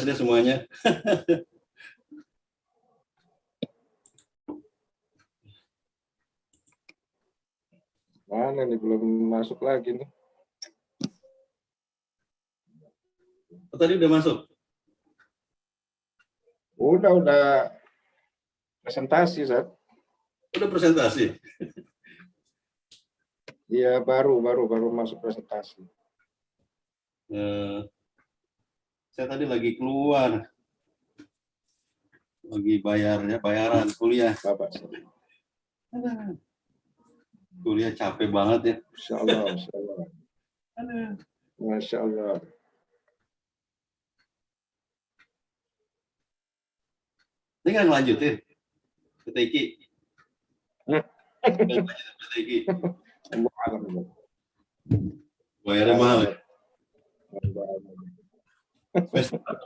deh semuanya. Mana nih, belum masuk lagi nih. Oh, tadi udah masuk? Udah presentasi, Zat. Udah presentasi? Iya, baru masuk presentasi. Saya tadi lagi keluar. Lagi bayaran kuliah. Bapak. Kuliah capek banget ya. Masya Allah. Masya Allah. Ini kan lanjutin ke Teki. Bayarnya mahal ya?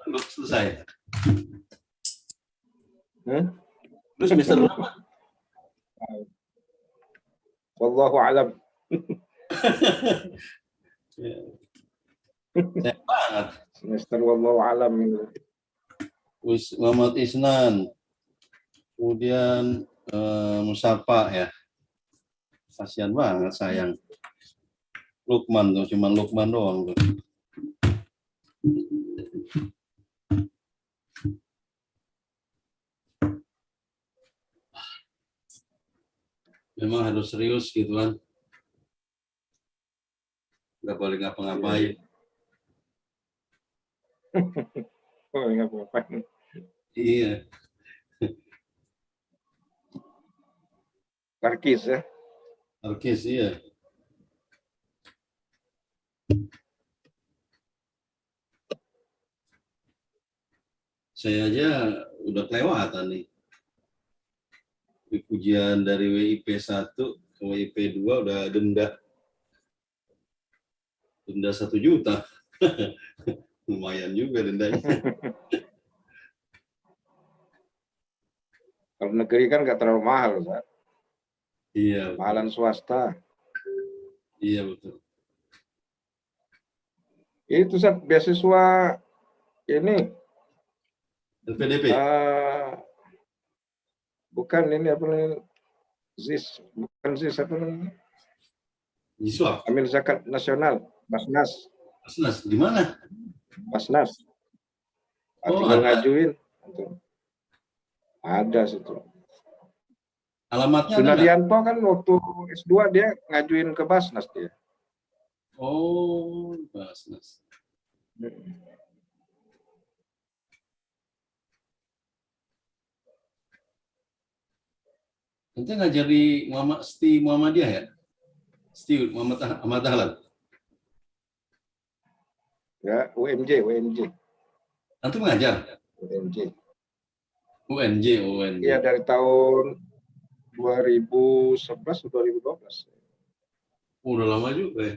Belum selesai. Lu semester berapa? Wallahu a'lam. Saya banget. Semester wallahu a'lam. Muhammad Isnan. Kemudian Musapa ya. Kasihan banget sayang. Lukman tuh, cuma Lukman doang tuh. Memang harus serius gitu kan. Nggak boleh ngapa-ngapain. Oh, ngapa-ngapain. Iya. Tarkis ya. Tarkis iya. Saya aja udah kelewatan nih. Ujian dari WIP 1 ke WIP 2 udah denda 1 juta. Lumayan juga dendanya. Kalau negeri kan nggak terlalu mahal, Pak. Iya. Mahalan swasta. Iya betul. Itu beasiswa ini. LPDP. Bukan ini apa namanya? ZIS, bukan ZIS apa namanya? Jiswa. Amil zakat nasional, Basnas. Basnas di mana? Basnas. Oh, tinggal ada. Ngajuin. Ada situ. Alamatnya Sunaryanto kan waktu S2 dia ngajuin ke Basnas dia. Oh, Basnas. Nanti ngajar di Muhammadiyah ya? Muhammad Dahlan. Ya, UMJ. Nanti mengajar? UNJ. Iya, dari tahun 2011 atau 2012. Udah lama juga ya.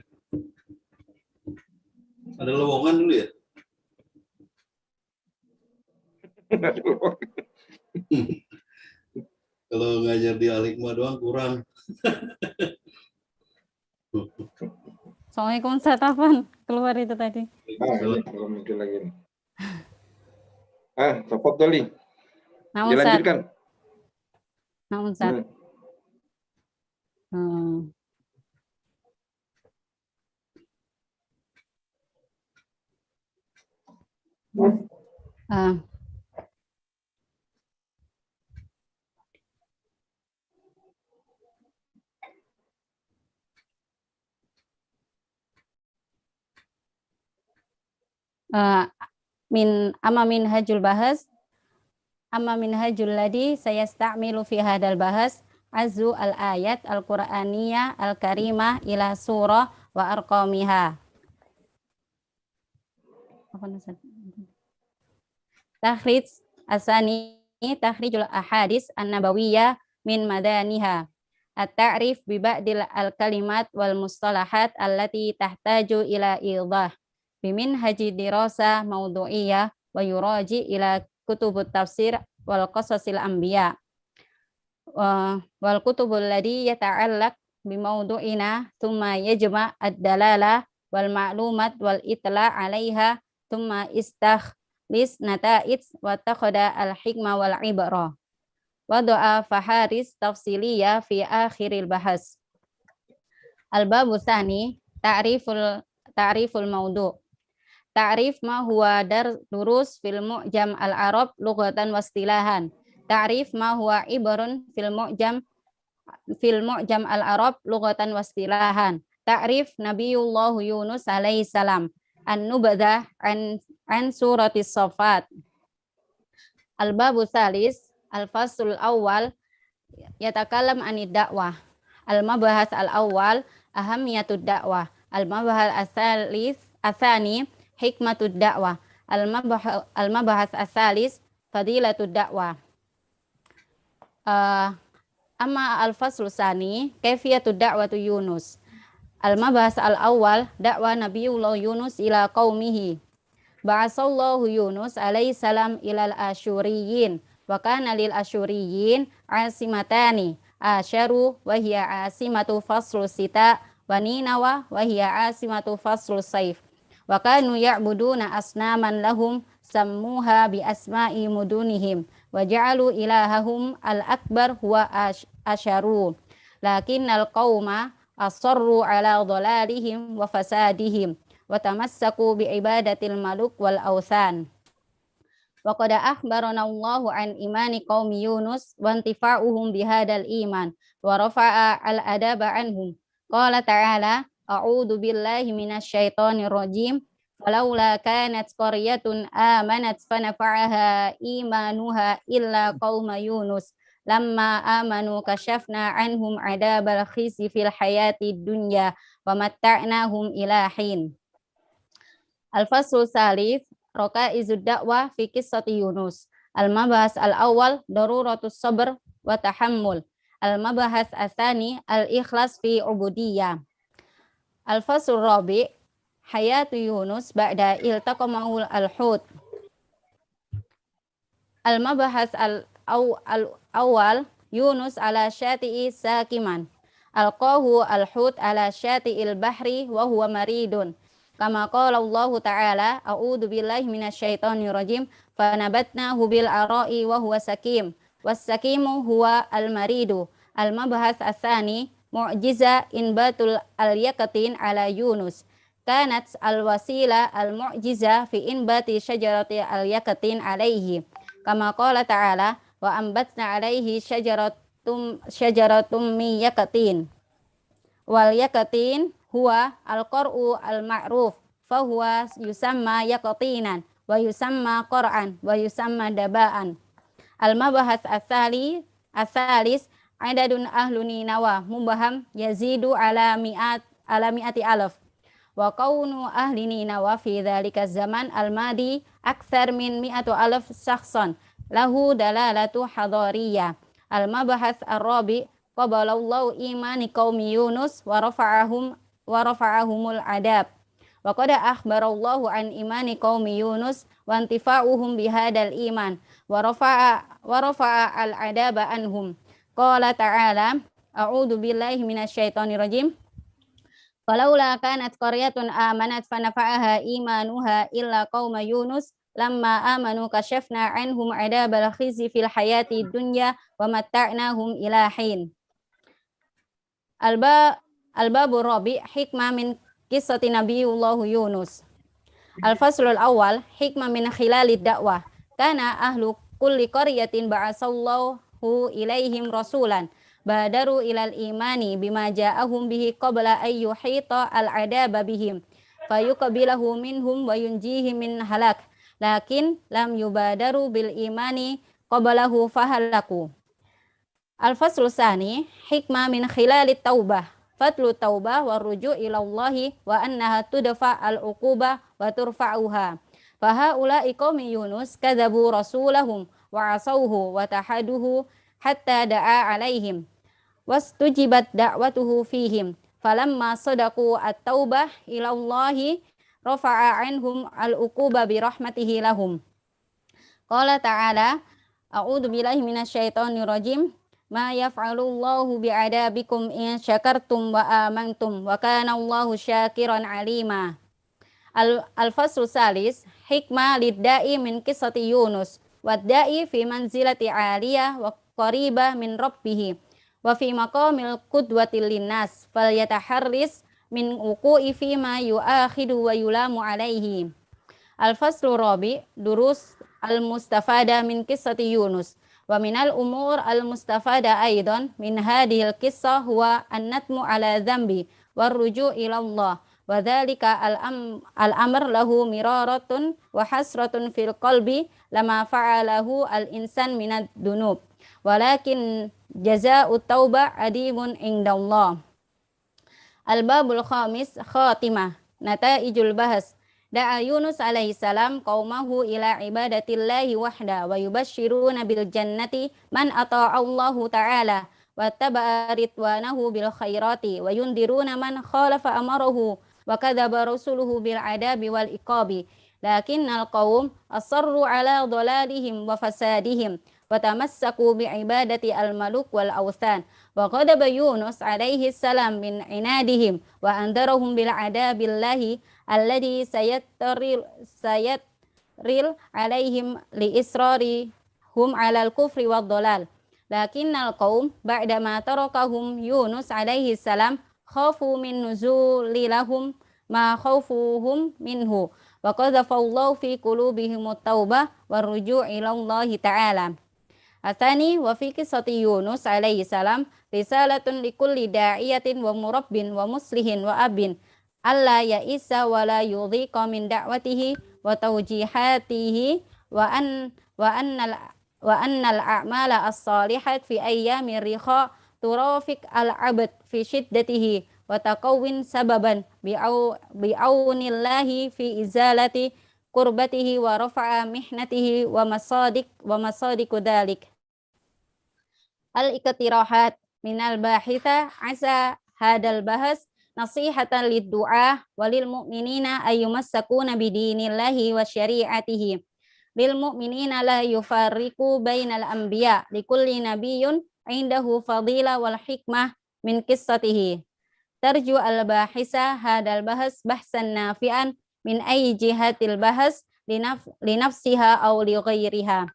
Ada lowongan dulu ya? Kalau ngajar di Al-Hikmah doang kurang. Assalamualaikum, Ustaz Afan. Keluar itu tadi. Kalau mungkin lagi nih. Tafadhali. Nah, Ustaz. Dilanjutkan. Nah, Ustaz. Amma minhajul ladhi sayasta'milu fi hadal bahas azu al-ayat al-Qur'aniyah al-karimah ila surah wa arqamiha. Takhrij asani takhrijul ahadis an-nabawiyah min madaniha. At-ta'rif bi ba'dil al-kalimat wal mustalahat allati tahtaju ila idah. Bimin haji dirasa maudu'iyah wa yuraji ila kutubut tafsir wal qasasil anbiya wal kutubul ladhi yata'allaq bimaudu'ina thumma yajma' ad-dalala wal ma'lumat wal itla' 'alaiha thumma lis nata'id wa takhada al-hikmah wal ibrah. Wadu'a faharis tafsiliyah fi akhiril bahas. Al-babu tsani ta'riful maudu'. Ta'rif ma huwa durus fil mu'jam al-arab lughatan wastilahan. Ta'rif ma huwa ibarun fil mu'jam al-arab lughatan wastilahan. Ta'rif Nabiyullah Yunus alaihi salam. An-nubdah an suratis Saffat. Al-babu tsalis al-faslul awwal yatakalam anid dakwah. Al-mabahas al-awwal ahamiyatud dakwah. Al-mabahas asani hikmatud dakwah. Al-mabahas asalis fadilatud dakwah. Amma al-faslu sani kaifiyatud da'watu Yunus. Al-mabahas al-awwal dakwah Nabiyullah Yunus ila qaumihi. Ba'asallahu Yunus alaihi salam ilal asyuriyin wa kana lil asyuriyin asimatani asyaru wa hiya asimatu faslu sita wa ninawa wa hiya asimatu faslu saif. Wa kanu ya'buduna asnaman lahum sammuha bi asma'i mudunihim wa ja'alu ilahahum al-akbar huwa asyaru. Lakinnal qauma asarru ala dhalalihim wa fasadihim wa tamassaku bi ibadatil maluk wal awsan. Wa qad akhbarana Allahu an imani qaumi Yunus wa intifa'uhum bihadal iman wa rafa'a al-adaba anhum. Qala ta'ala a'udzu billahi minasyaitonir rajim. Walaula kanat qaryatun amanat fanafa'aha imanuha illa qauma Yunus lamma amanu kashafna anhum adabal khizi fil hayati dunya wa matta'nahum ila hin. Al-faslu salif raqaizud da'wah fi qissati Yunus. Al-mabahas al-awwal daruratus sabr wa tahammul. Al-mabahas asani al-ikhlas fi ubudiyah. Al-faslu rabi' hayatu Yunus ba'da iltaqamahu al-hut. Al-mabahas al-awwal Yunus ala syati'i sakiman. Alqahu al-hut ala syati'il bahri wa huwa maridun. Kama qala Allah Ta'ala a'udzu billahi minasyaitonir rajim fanabatnahu bil ara'i wa huwa sakim. Was-sakimu huwa al-maridu. Al-mabahas asani mu'jiza inbatul al-yaqatin ala Yunus. Kanat al-wasila al-mu'jiza fi inbati syajarati al-yaqatin alaihi. Kama qala ta'ala wa ambatna alaihi syajaratum min yaqatin. Wal yaqatin huwa al-qar'u al-ma'ruf fa huwa yusamma yaqatinan wa yusamma qur'an wa yusamma daba'an. Al-mabahas asalis adadun ahluni nawa mubaham yazidu ala mi'ati alaf. Wa kaunu ahli Ninawa fi dzalika zaman al-madi aktsar min 100,000 syakhsan lahu dalalatu hadariyah. Al-mabahas ar-rabi qabalallahu imani qaumi Yunus wa rafa'ahumul adab. Wa qad akhbarallahu an imani qaumi Yunus wa intifa'uhum bihadal iman wa rafa'a al-adaba anhum. Qala ta'ala a'udzu billahi minasyaitonir rajim. Falaula kanat qaryatun amanat fanafa'aha imanuha illa qauma Yunus lamma amanu kashafna anhum adabal khizi fil hayati dunya wa matta'nahum ila hin. Al-babu rabi hikmah min qissati Nabiyullah Yunus. Al-faslul awal hikmah min khilalid dakwah. Kana ahlu kulli qaryatin ba'asallahu ilaihim rasulan badaru ilal imani bima ja'ahum bihi qabla ay yuhita al-adaba bihim fayuqbilahu minhum wa yunjihi min halak lakin lam yubadaru bil imani qablahu fahalaku. Al-faslu tsani hikmah min khilalit taubah fatlu taubah wa ruju' ila Allahi wa annaha tudfa al-uqubah wa turfa'uha fa haula'i qaumi Yunus kadzabu rasulahum wa asawhu wa tahaduhu hatta da'a alaihim wastujibat da'watuhu fihim falamma sadaqu at-taubah ila Allahi rafa'a anhum al-uquba bi rahmatihi lahum. Qala ta'ala a'udzu billahi minasyaitonir rajim ma yaf'alullahu bi'adabikum in syakartum wa amantum wa kana Allahu syakiran alima. Al-faslu salis hikmah lidda'i min qissati Yunus wadda'i fi manzilati aliyah wa qaribah min rabbih wa fi maqamil qudwatil linnas falyataharris min uqu'i fi ma yu'akhidu wa yulamu alaihi. Al-faslu rabi durus al-mustafada min qissati Yunus wa minal umur al-mustafada aidan min hadhil qissah huwa an-natmu ala dhanbi warruju' ila Allah wa dhalika al-amr lahu miraratun wa hasratun fil qalbi lama fa'alahu al-insan minad dunub walakin jazaa'ut taubah adimun indallah. Al-babul khamis khatimah nataijul bahas da'a Yunus alaihi salam qaumahu ila ibadatillahi wahda wa yubashshiruna bil jannati man ata'a Allahu ta'ala wa taba'a ridwanahu bil khairati wa yundiruna man khalafa amarahu wa kadzaba rasuluhu bil adabi wal iqabi lakinnal qaum asarru ala dhalalihim wa fasadihim wa tamassaku bi ibadati al maluk wal awthan wa ghadaba Yunus alaihi salam min inadihim wa andarahum bil adabillahi alladhi sayatril alaihim li israri hum alal kufri wad dhalal lakinnal qaum ba'da ma tarakahum Yunus alaihi salam khafu min nuzuli lahum ma khawfuhum minhu wa qadhafa Allah fi qulubihim at-taubah warruju' ila Allah ta'ala. Atsani wa fi qissati Yunus alaihi salam risalatun likulli da'iyatin wa murabbin wa muslihin wa abin alla ya'isa wa la yudhiqa min da'watihi wa tawjihatihi wa annal a'mala as-salihat fi ayyamir riha turafiq al-'abd fi shiddatihi wa taqawwin sababan bi'aunillahi fi izalati qurbatihi wa rafa'a mihnatihi wa masadiku dhalik. Al-iqtirahat minal bahitha asa hadal bahas nasihatan lid-du'a walil mu'minina ayyumassakuna bidinillahi wa syari'atihi lil mu'minina la yufarriqu bainal anbiya likulli nabiyyun indahu fadila wal hikmah min qissatihi tarju al-bahisa hadal bahas bahsan nafi'an min ayyi jihatil bahas li nafsiha aw li ghairiha.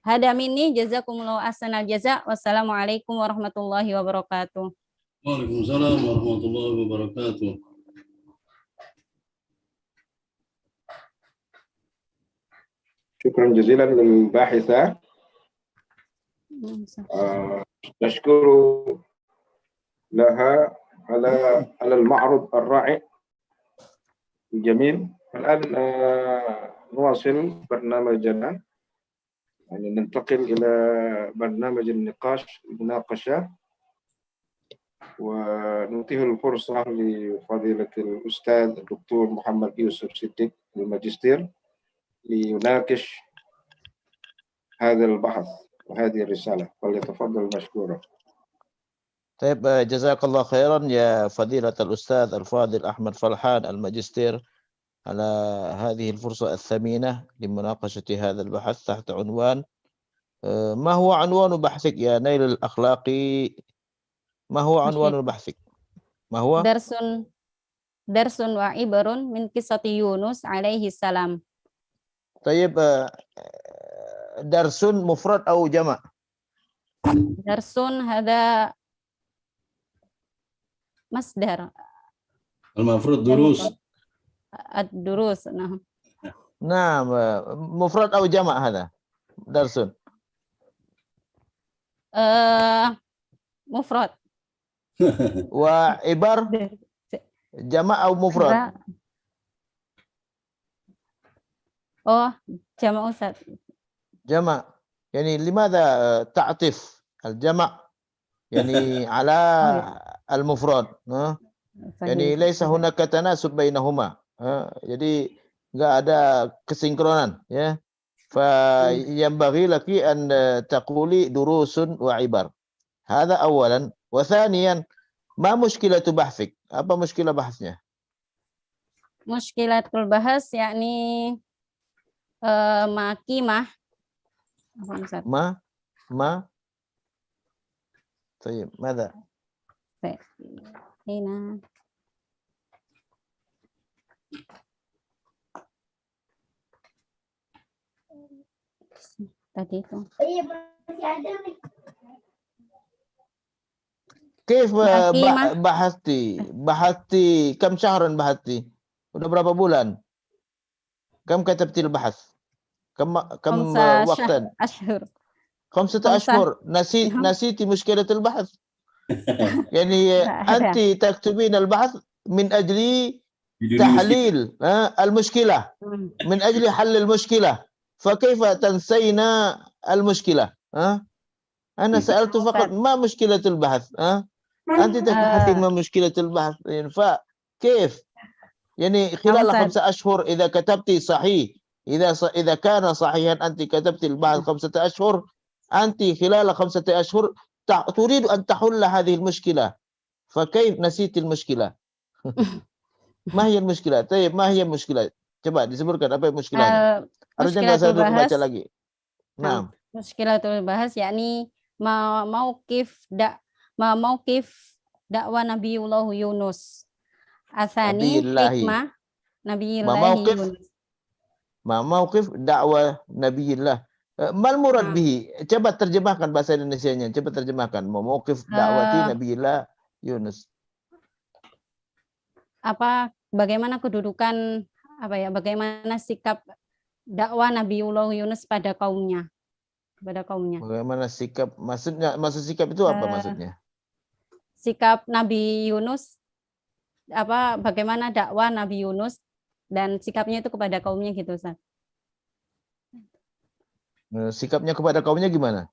Hada minni jazakumullahu ahsanal jaza. Wassalamualaikum warahmatullahi wabarakatuh. Waalaikumsalam warahmatullahi wabarakatuh. شكرا جزيلا للباحثة. نشكر لها على المعرض الرائع الجميل. الآن نواصل برنامجنا، يعني ننتقل إلى برنامج النقاش المناقشة، ونتيح الفرصة لفضيلة الأستاذ الدكتور محمد يوسف صديق الماجستير ليناقش هذا البحث وهذه الرسالة، فليتفضل مشكورا. طيب جزاك الله خيرا يا فضيلة الأستاذ الفاضل أحمد فلحان الماجستير على هذه الفرصة الثمينة لمناقشة هذا البحث تحت عنوان ما هو عنوان بحثك يا نيل الأخلاقي؟ ما هو عنوان بحثك؟ ما هو؟ درس وعبر من قصة يونس عليه السلام. طيب درس مفرد أو جمع؟ درس هذا مصدر. المفروض دروس. الدروس نعم. نعم مفرد أو جمع هذا درس؟ مفرد. وعبر جمع أو مفرد؟ جمع أستاذ. جمع، يعني لماذا تعطف الجمع يعني على المفرد؟ يعني ليس هناك تناسب بينهما، jadi nggak ada kesinkronan ya. فينبغي لك أن تقولي دروس وعبر. هذا أولا. وثانيا ما مشكلة بحثك؟ apa مشكلة بحثnya؟ مشكلة البحث يعني ما قيمة ما طيب ماذا؟ هنا tadi itu. كيف Bagi mah بحثتي كم شهرا بحثتي؟ udah berapa bulan؟ كم كتبتي البحث؟ كم khamsa وقتا؟ ashhur. 5 خمسة. أشهر. نسيتي مشكلة البحث؟ يعني أنت تكتبين البحث من أجل تحليل المشكلة، من أجل حل المشكلة، فكيف تنسين المشكلة؟ أنا سألت فقط ما مشكلة البحث؟ أنت تبحثين ما مشكلة البحث، فكيف؟ يعني خلال 5 أشهر إذا كتبتي صحيح، إذا كان صحيحا أنت كتبت البحث 5 أشهر، أنت خلال 5 أشهر تريد أن تحل هذه المشكلة، فكيف نسيت المشكلة؟ ما هي المشكلة؟ طيب ما هي المشكلة؟ Coba disebutkan apa muskilahnya. Harusnya nggak usah dulu baca lagi. Nah. Muskilatul bahas yakni mauqif dakwah Nabiullah Yunus. Asani hikmah Nabiullahi Yunus. Mauqif dakwah Nabiullah. Mal murad bihi. Coba terjemahkan bahasa Indonesianya. Coba terjemahkan. Mauqif dakwati Nabiullah Yunus. Bagaimana kedudukan bagaimana sikap dakwah Nabiullah Yunus pada kaumnya? Bagaimana sikap? Maksud sikap itu apa maksudnya? Sikap Nabi Yunus bagaimana dakwah Nabi Yunus dan sikapnya itu kepada kaumnya gitu, Ustaz. Sikapnya kepada kaumnya gimana?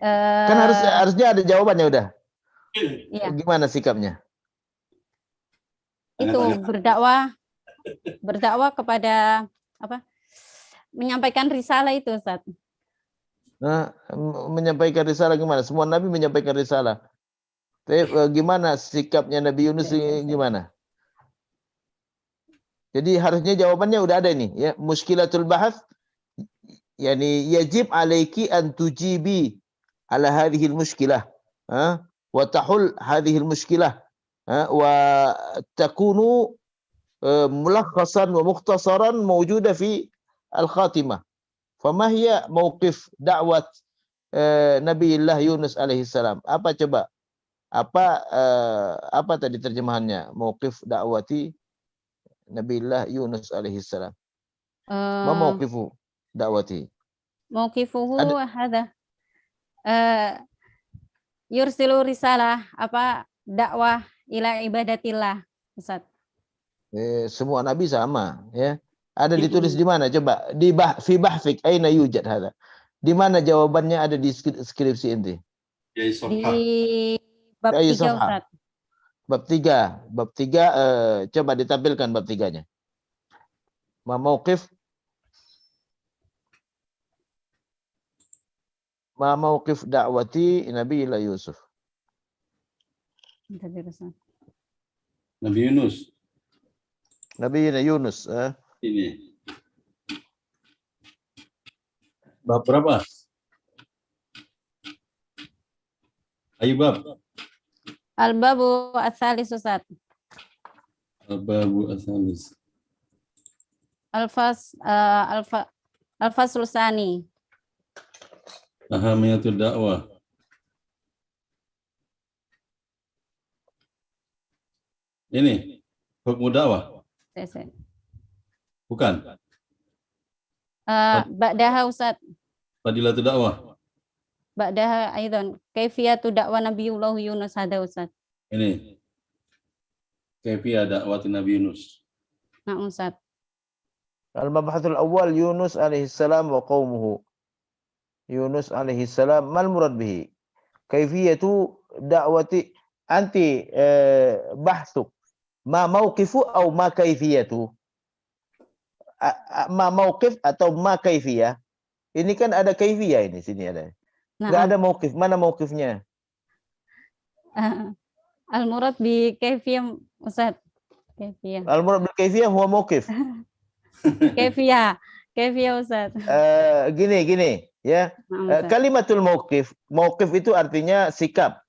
Kan harusnya ada jawabannya udah. Iya. Gimana sikapnya? Itu berdakwah kepada menyampaikan risalah itu, Ustaz. Menyampaikan risalah gimana? Semua nabi menyampaikan risalah. Tapi gimana sikapnya Nabi Yunus gimana? Jadi harusnya jawabannya udah ada ini ya. Muskilatul bahats yani yajib alaiki an tujibi ala hadhihi al-mushkilah wa tahul hadhihi al-mushkilah wa takunu mulakhasan wa mukhtasaran mawjuda fi al-khatimah. Fama hiya mauqif da'wat Nabiullah Yunus alaihi salam? Apa coba? Apa tadi terjemahannya? Mauqif da'wati Nabiullah Yunus alaihi salam. Ma mauqifu da'wati? Mauqifuhu hadza yursilu risalah dakwah ila ibadatillah, Ustaz. Semua nabi sama ya. Ada ditulis di mana coba? Di fi bahfik aina yujad hadza? Di mana jawabannya ada di skripsi inti? Di bab 3, Ustaz. Bab 3 coba ditampilkan bab 3-nya. Ma mauqif da'wati Nabi Yusuf. Nabi Yunus. Nabi Yunus. Ini. Bab berapa? Ayo bab. Al-babu as-salis, Ustaz. Al-babu as-salis. Al-fasl tsani. Ahamiyatul dakwah. Ini hukum dakwah. Bukan. Ba'daha, Ustaz. Fadilatul dakwah. Ba'daha aidan kaifiyatu dakwah Nabiullah Yunus hada, Ustaz. Ini. Kaifiyah dakwah Nabi Yunus. Nah, Ustaz. Al-mabhathul awal Yunus alaihi salam wa qaumuhu. Yunus alaihi salam mal murad bihi? Kaifiyatu da'wati anti bahthuk ma mauqifu atau ma kaifiyatu? Ma mauqif atau ma kaifiyah? Ini kan ada kaifiyah ini sini ada. Enggak ada mauqif. Mana mauqifnya? Al-murad bi kaifiyah, Ustaz. Kaifiyah. Al-murad bil kaifiyah huwa mauqif. Kaifiyah, Ustaz. Gini ya. Kalimatul mauqif. Mauqif itu artinya sikap.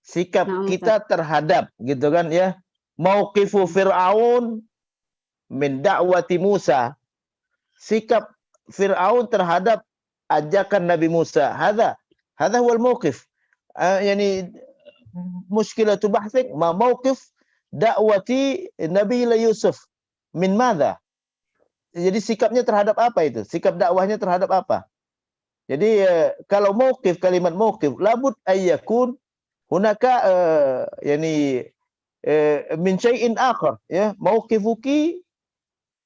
Sikap kita terhadap gitu kan ya. Mauqifu Fir'aun min da'wati Musa. Sikap Fir'aun terhadap ajakan Nabi Musa. Hadha huwa al-mawqif. Yani mushkilatu bahthik ma mawqif da'wati Nabi Yusuf min madha? Jadi sikapnya terhadap apa itu? Sikap dakwahnya terhadap apa? Jadi kalau mauqif, kalimat mauqif labud ayyakun hunaka yani min syai'in akhar, ya, mauqifuki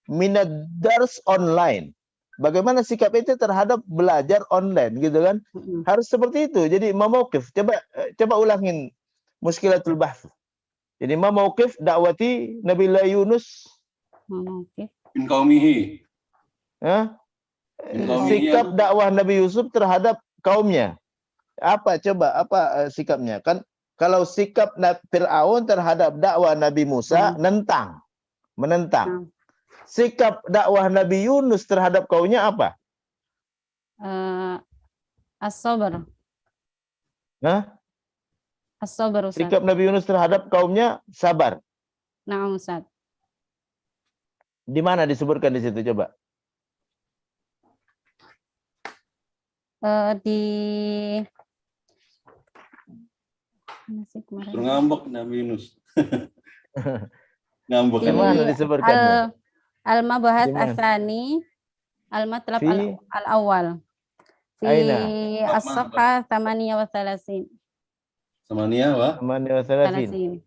min ad-dars online. Bagaimana sikap itu terhadap belajar online, gitu kan? Harus seperti itu. Jadi mauqif. Coba ulangin muskilatul bahth. Jadi mauqif dakwati Nabi Yunus Min qaumihi. ya? Sikap dakwah Nabi Yusuf terhadap kaumnya. Apa coba sikapnya? Kan kalau sikap Fir'aun terhadap dakwah Nabi Musa menentang. Sikap dakwah Nabi Yunus terhadap kaumnya apa? As-sabr. As-sabr, Ustaz. Sikap Nabi Yunus terhadap kaumnya sabar. Na'am, Ustaz. Di mana disebutkan di situ coba? Di Suruh ngambek Nabi Yunus. Ngambek. Di mana disebutkan? Al-Mabahas Asani, Al-Matlab al-Awwal. Fi as-safha 38. Samania wa? 38.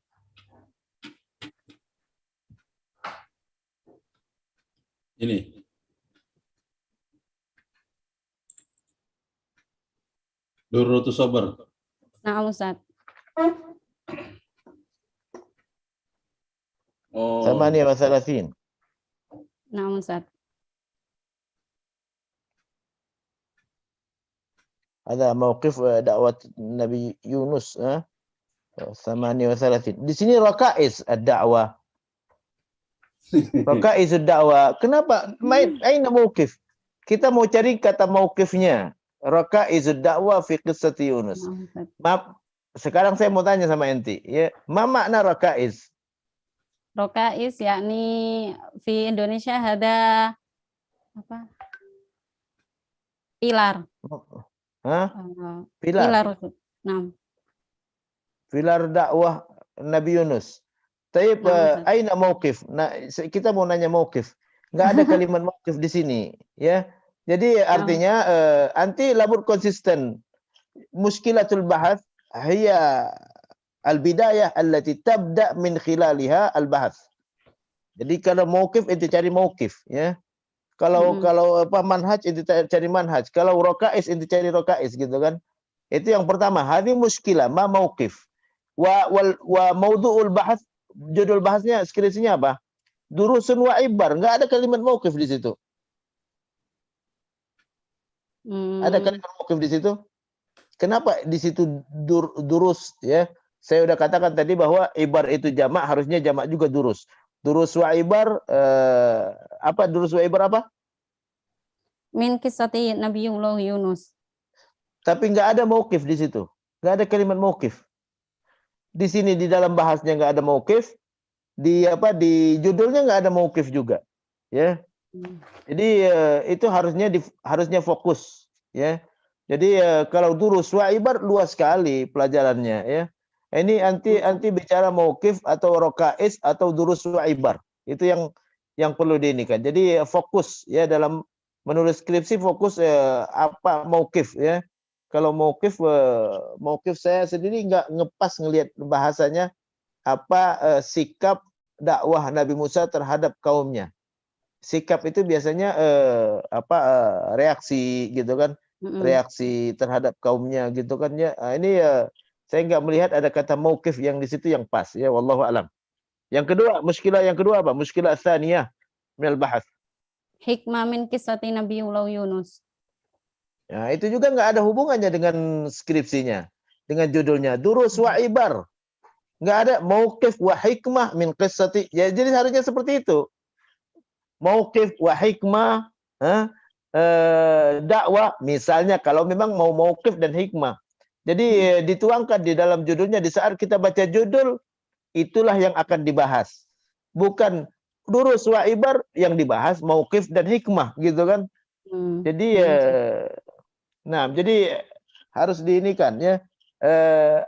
Ini. Durratu Sabar. Na'am, Ustaz. Oh. 38. Na'am, Ustaz. Ada mauqif dakwah Nabi Yunus 38. Di sini raka'is ad-da'wah. Raka'is ad-da'wah. Kenapa aina mauqif? Kita mau cari kata mauqifnya. Raka'is ad-da'wah fi qissati Yunus. Maaf, sekarang saya mau tanya sama enti, ya. Ma makna raka'is? Raka'is yakni di Indonesia ada apa? Pilar. Pilar. Nah. Pilar dakwah Nabi Yunus. Taib aina mauqif? Nah, kita mau nanya mauqif. Enggak ada kalimat mauqif di sini, ya. Jadi artinya anti labur konsisten. Muskilatul bahath hiya al-bidayah allati tabda min khilaliha al-bahath. Jadi kalau mauqif itu cari mauqif, ya. Kalau manhaj itu cari manhaj. Kalau raka'is itu cari raka'is, gitu kan. Itu yang pertama, hadhi muskilah ma mauqif. Wa maudu'ul bahath, judul bahasnya skripsinya apa? Durusun wa ibar. Enggak ada kalimat mauqif di situ. Ada kalimat mauqif di situ? Kenapa di situ durus, ya? Saya udah katakan tadi bahwa ibar itu jamak, harusnya jamak juga durus. Durus wa ibar apa? Durus wa ibar apa? Min kisati Nabiullah Yunus. Tapi nggak ada mauqif di situ. Nggak ada kalimat mauqif. Di sini di dalam bahasnya nggak ada mauqif. Di judulnya nggak ada mauqif juga, ya. Jadi itu harusnya fokus, ya. Jadi kalau durus wa ibar luas sekali pelajarannya, ya. Ini anti bicara mauqif atau raka'is atau durus wa ibar. Itu yang perlu diinikan. Jadi fokus, ya, dalam menulis skripsi fokus apa mauqif, ya. Kalau mauqif saya sendiri nggak ngepas ngelihat bahasanya apa sikap dakwah Nabi Musa terhadap kaumnya. Sikap itu biasanya reaksi, gitu kan. Reaksi terhadap kaumnya, gitu kan, ya. Ini saya nggak melihat ada kata mauqif yang di situ yang pas, ya, wallahu alam. Yang kedua, muskilah yang kedua apa? Muskilah tsaniyah minal bahath. Hikmah min kisati Nabiullah Yunus. Nah, itu juga nggak ada hubungannya dengan skripsinya, dengan judulnya durus wa ibar. Nggak ada mauqif wa hikmah min qissati. Ya, jadi harusnya seperti itu. Mauqif wa hikmah, dakwah, misalnya kalau memang mau mauqif dan hikmah. Jadi dituangkan di dalam judulnya, di saat kita baca judul, itulah yang akan dibahas. Bukan durus wa ibar yang dibahas mauqif dan hikmah, gitu kan. Jadi Nah, jadi harus diinikan ya.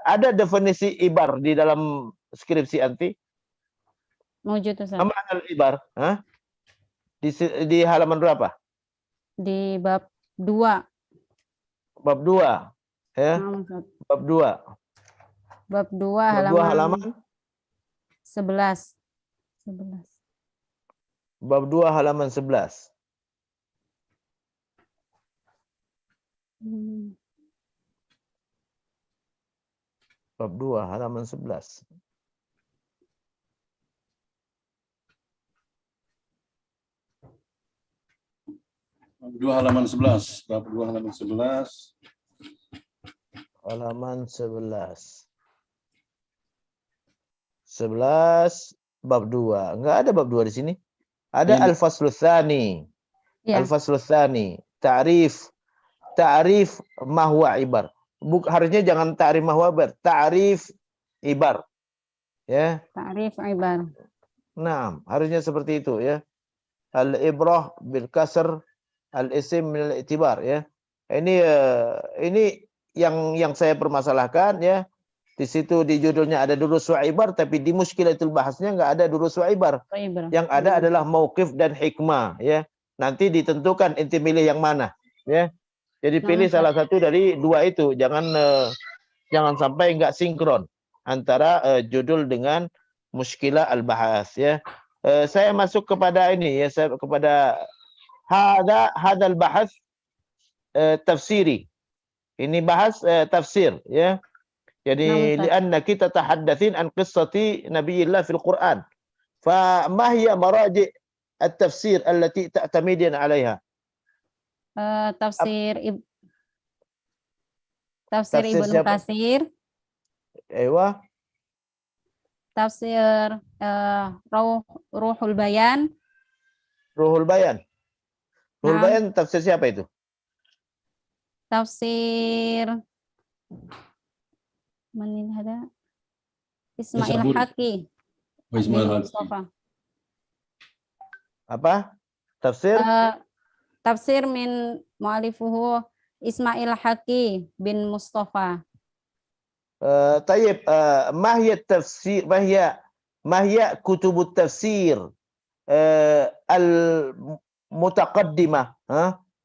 Ada definisi ibar di dalam skripsi anti. Mawjud Ustaz. Apa al-ibar? Hah? Di halaman berapa? Di bab 2. Bab 2. Ya, Nah, Ustaz. bab 2. Bab 2 Bab 2 halaman 11. bab 2 halaman 11. Bab 2 halaman 11. Bab 2 halaman 11. Bab 2 halaman 11. Halaman 11. 11 bab 2. Enggak ada bab 2 di sini. Ada Ini. al-faslul tsani. Ya. Al-faslul tsani. Ta'rif ma huwa ibar. Harusnya jangan ta'rif ma huwa ibar, ta'rif ibar. Ya. Ta'rif ibar. Nah, harusnya seperti itu ya. Al-ibrah bil kasr al-ism min al-i'tibar ya. Ini yang saya permasalahkan ya. Di situ di judulnya ada durus wa ibar, tapi di muskilatul bahasnya enggak ada durus wa ibar. Yang ada adalah mauqif dan hikmah ya. Nanti ditentukan inti milih yang mana ya. Jadi pilih salah satu dari dua itu. Jangan sampai enggak sinkron antara judul dengan muskilah al-bahas ya. Saya masuk kepada ini ya, saya kepada hadal bahas tafsiri. Ini bahas tafsir ya. Jadi lianna kita tahaddatsin an qissati Nabiyillah fil Quran. Fa ma hiya maraji' at-tafsir allati ta'tamidun 'alayha? Tafsir Tafsir Ibnu siapa? Katsir, Ewa, tafsir Ruhul Bayan. Ruhul Bayan. Ruhul Nah. Bayan tafsir siapa itu? Tafsir Manin ada Ismail Saburi. Haqi. Oh, Ismail bin Haqi. Mustafa. Apa? Tafsir Tafsir min mu'alifuhu Ismail Haqi bin Mustafa. طيب ما هي التفسير ما هي كتب التفسير المتقدمة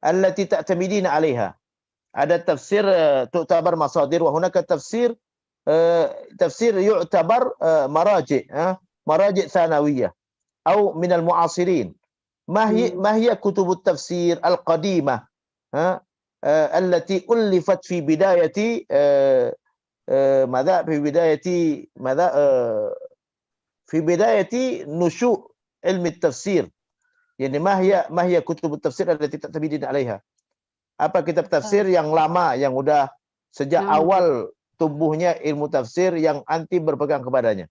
التي تعتمدين عليها؟ ada tafsir تعتبر مصادر وهناك تفسير يعتبر مراجع ثانوية أو من المعاصرين. ما هي كتب التفسير القديمة التي ألفت في بداية في بداية نشوء علم التفسير. يعني ما هي كتب التفسير التي تعتمدين عليها? Apa kitab tafsir yang lama yang udah sejak awal tumbuhnya ilmu tafsir yang anti berpegang kepadanya?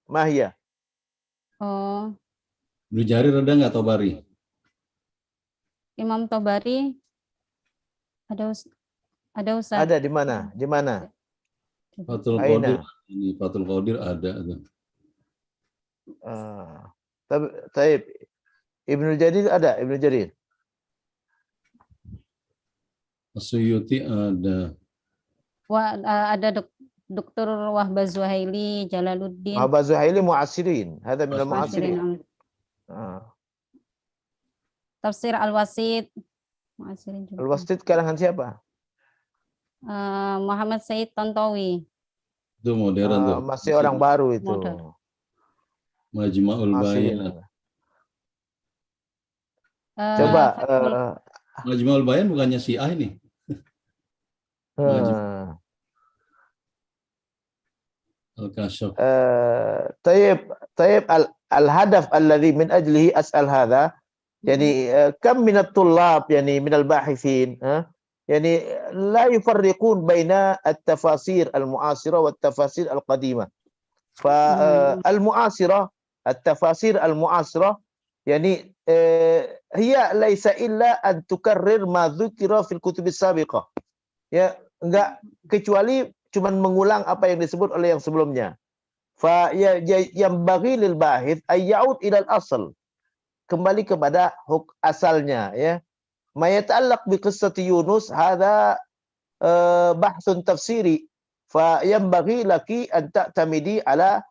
Mahya. Oh, Ibnu Jarir ada nggak Tabari? Imam Tabari ada Ustaz. Ada di mana? Di mana? Fathul Aina. Qadir. Ini Fathul Qadir ada. Taib. Ibnu Jarir ada, Ibnu Jarir. Suyuti ada. Ada Dr. Wahbah Zuhaili, Jalaluddin. Wahbah Zuhaili mu'asirin. Hada minal mu'asirin. Tafsir Al-Wasit. Mu'asirin juga. Al-Wasit kalangan siapa? Muhammad Said Tantawi. Itu modern tuh. Masih orang baru itu. Modern. Majma'ul Bayan. Coba Majma'ul Bayan bukannya Syiah ini? Al-Kashaf. طيب الهدف الذي من أجله أسأل هذا يعني كم من الطلاب يعني من الباحثين يعني لا يفرقون بين التفاسير المعاصرة والتفاسير القديمة. فالمعاصرة التفاسير المعاصرة يعني هي ليس إلا أن تكرر ما ذكر في الكتب السابقة. Ya, enggak kecuali cuman mengulang apa yang disebut oleh yang sebelumnya. Fa ya yang bagi lil bahith ay yaud ila al asl. kembali kepada asalnya ya. Ma yata'allaq bi qissati Yunus hadza bahsun tafsiri fa yanbaghi laki an ta'tamidi ala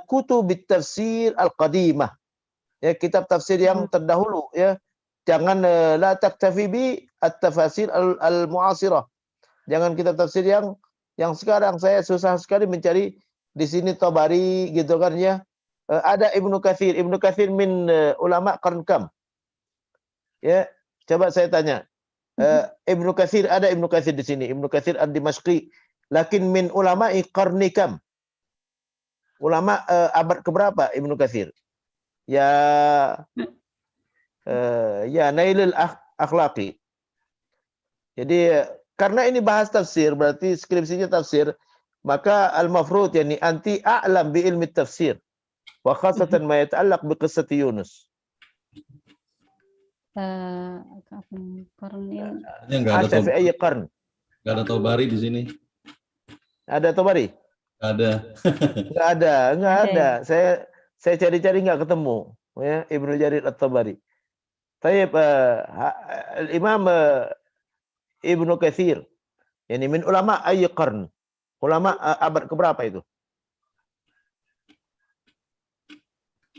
kutub at-tafsir al-qadimah. Ya, kitab tafsir yang terdahulu ya. Jangan la taktafi bi at-tafasir al-mu'asirah. Jangan kitab tafsir yang sekarang saya susah sekali mencari di sini Tabari gitu kan ya. Ada Ibnu Katsir. Ibnu Katsir min ulama qarn kam? Ya, coba saya tanya. Ibnu Katsir, ada Ibnu Katsir di sini. Ibnu Katsir ad-Dimashqi. Lakin min ulama'i qarni kam? Ulama abad keberapa Ibnu Katsir? Ya Nailul Akhlaqi. Jadi karena ini bahas tafsir, berarti skripsinya tafsir, maka al-mafrud yani anti a'lam bi ilmi tafsir wa khasatan ma yata'allaq bi qissati Yunus. Qarnin Enggak ada Fi ayyi qarn? Enggak ada Tabari di sini. Ada Tabari? Enggak ada. Enggak ada. Saya cari-cari enggak ketemu ya Ibnu Jarir At-Tabari. Tayyib al-Imam Ibnu Katsir yani min ulama ayyi qarn? Ulama abad keberapa itu?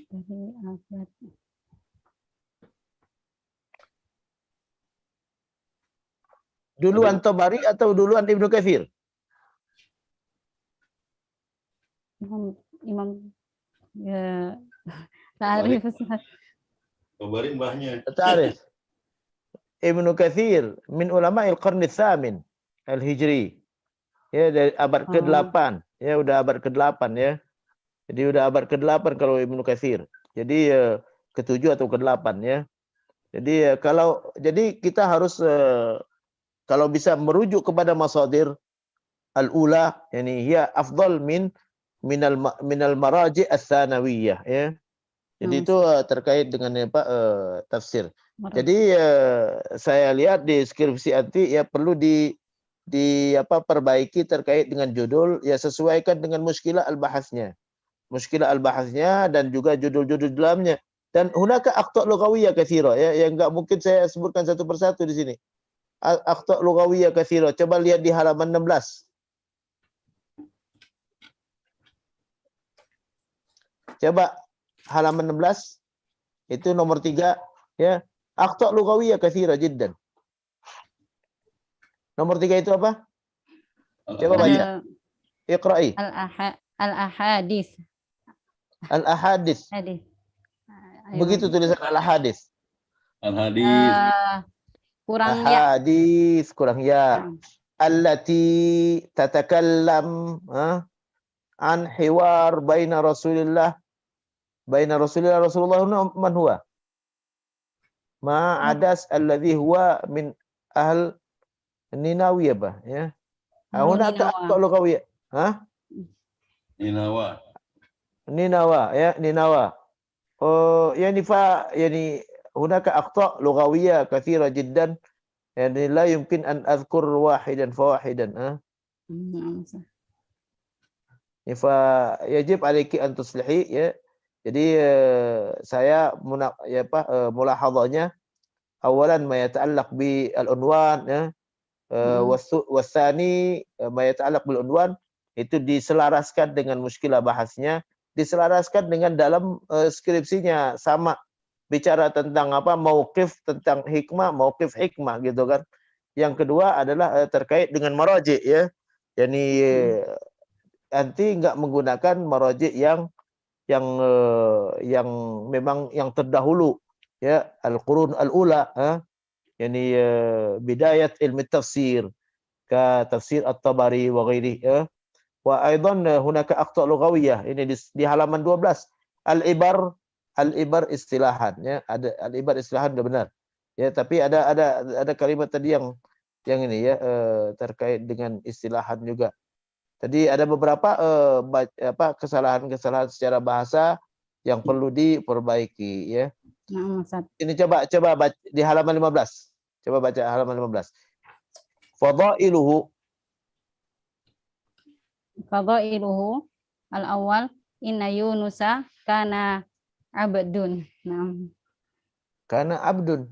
dari abad Duluan Tabari atau duluan Ibnu Katsir? Imam ya ta'rif Ustaz. Tabari mbahnya. Ta'rif. Ibnu Katsir min ulama al-qarn ats-tsamin al-hijri. Ya dari abad ke-8. Ya udah abad ke-8 ya. Jadi udah abad ke-8 kalau Ibnu Katsir. Jadi ke-7 atau ke-8 ya. Jadi jadi kita harus kalau bisa merujuk kepada masadir al-ula yani hiya afdal minal maraji' ats-tsanawiyah ya. Jadi itu terkait dengan tafsir. Jadi saya lihat di skripsi anti ya perlu perbaiki terkait dengan judul ya sesuaikan dengan muskilah al-bahasnya. Muskilah al-bahasnya dan juga judul-judul dalamnya. Dan hunaka akhta' lughawiyah katsira ya yang enggak mungkin saya sebutkan satu persatu di sini. Akhta' lughawiyah katsira. Coba lihat di halaman 16. Coba halaman 16 itu nomor 3 ya. Akhta' lughawiyah katsira jiddan. Nomor 3 itu apa? Coba baca. Iqra'i. Al-ahadits. Al-ahadits. Begitu tulisan al-ahadits. Al-hadis. Kurang ya. Hadis kurang ya. Allati tatakallam an hiwar baina Rasulullah Rasulullah man huwa? Ma adas alladhi huwa min ahl Ninawi apa ya? Hunaka akhta' lughawiyah. Ninawa ya, Ninawa. Yani hunaka akhta' lughawiyah katsira jiddan. Yani la yumkin an adhkur wahidan fawahidan. Fa yajib alayki an tuslihi ya. Jadi saya mulahadhahnya awalan ma yata'allaq bi al-unwan ya. Wasani ma yata'allaq bil unwan itu diselaraskan dengan muskilah bahasnya, diselaraskan dengan dalam skripsinya sama bicara tentang mauqif tentang hikmah, mauqif hikmah gitu kan. Yang kedua adalah terkait dengan maraji ya. Yani nanti enggak menggunakan maraji yang memang yang terdahulu ya, al-qurun al-ula yani bidayat ilmu tafsir ka tafsir at-Tabari wa ghairi wa aidan hunaka akhta' lughawiyah ini di halaman 12 al-ibar istilahan ya, ada al-ibar istilahan sudah benar ya, tapi ada kalimat tadi yang ini ya terkait dengan istilahan juga. Tadi ada beberapa kesalahan-kesalahan secara bahasa yang perlu diperbaiki ya. Ini coba baca di halaman 15. Coba baca halaman 15. Fadailuhu al-awwal inna Yunusa kana abdun. Kana abdun.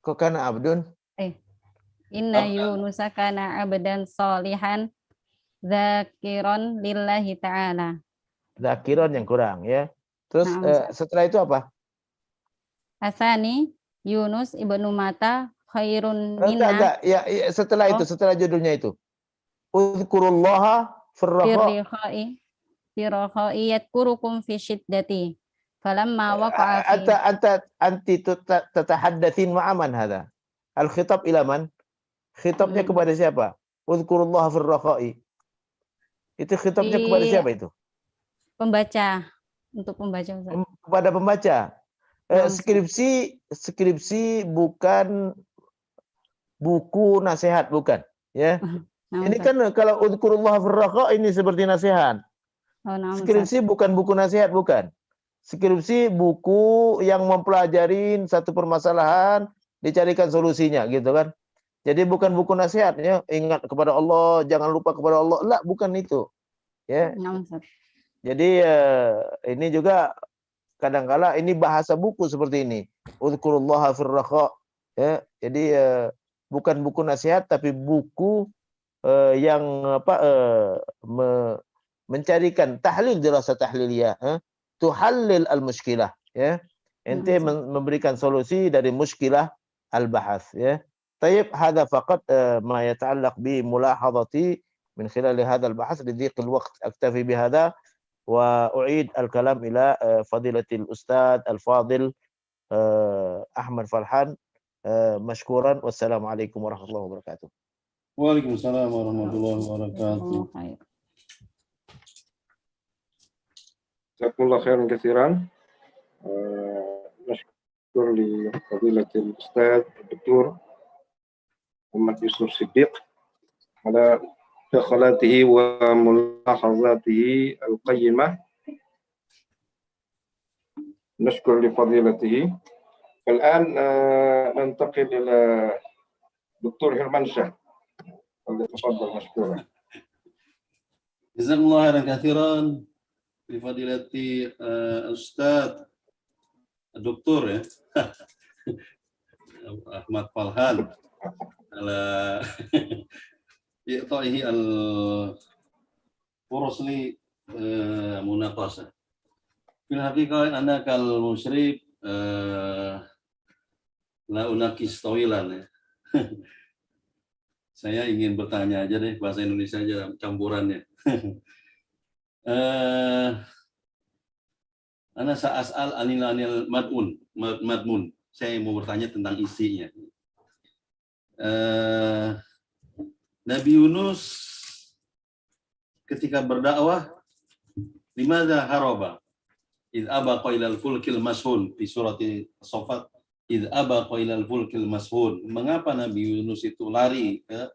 Kok kana abdun? Inna Abdan. Yunus kana abdan salihan dzakiron lillahi ta'ala. Zakiron yang kurang ya. Terus Nah, Ustaz. setelah itu apa? Asani Yunus ibnu Mata khairun minna Enggak. Ya, setelah itu, Oh. setelah judulnya itu. Uzkurullaha firraha. Firrakhai yadkurukum fi syiddati falamma waqa'a fi Anti tatahaddatsin ma'aman hadha. Al-khitab ila man? Khitabnya kepada siapa? Uzkurullaha firrakhai. Itu khitabnya kepada siapa itu? pembaca, untuk pembaca, Ustaz. Kepada pembaca. Nah, Ustaz. Skripsi bukan buku nasihat, bukan ya. Nah, Ini Ustaz. kan kalau uzkurullah firraqa ini seperti nasihat. Oh, nah, Ustaz. Skripsi bukan buku nasihat, bukan. Skripsi buku yang mempelajari satu permasalahan, dicarikan solusinya gitu kan. Jadi bukan buku nasihat ya, ingat kepada Allah, jangan lupa kepada Allah. Lah, bukan itu. Ya. Nah, Ustaz. Jadi ini juga kadang-kala ini bahasa buku seperti ini. Uzkurullaha firraqa. Ya, jadi bukan buku nasihat tapi buku yang mencarikan tahlil dirasa tahliliyah, tuhallil al-mushkilah ya. Ente memberikan solusi dari mushkilah al-bahas ya. Tayyib, hadha faqat ma yata'allaq bi mulahadati min khilal hadha al-bahas lidhiq al-waqt. Aktafi bihadha وأعيد الكلام إلى فضيلة الأستاذ الفاضل أحمد فرحان مشكورا والسلام عليكم ورحمة الله وبركاته. Waalaikumsalam warahmatullahi wabarakatuh. Jazakumullah khairan katsiran. Nashkur li fadilatil Ustaz Dr. Muhammad Yusuf Siddiq ala مداخلاته وملاحظاته القيمة. نشكر لفضيلته. الآن ننتقل إلى دكتور هرمانشاه. فليتفضل مشكورا. Jazakumullah khairan katsiran li fadilati Ustaz Doktor ya. Ahmad Falhan ala إعطائه الفرص لمناقشة. في الحقيقة أنا كالمشرف لا أناقش طويلا. Saya ingin bertanya aja deh, bahasa Indonesia aja campurannya. Ana sa'as'al anil madmun. Saya mau bertanya tentang isinya. Nabi Yunus ketika berdakwah limadza haraba id abaqa ilal fulkil mashhun di surat As-Saffat id abaqa ilal fulkil mashhun. Mengapa Nabi Yunus itu lari ke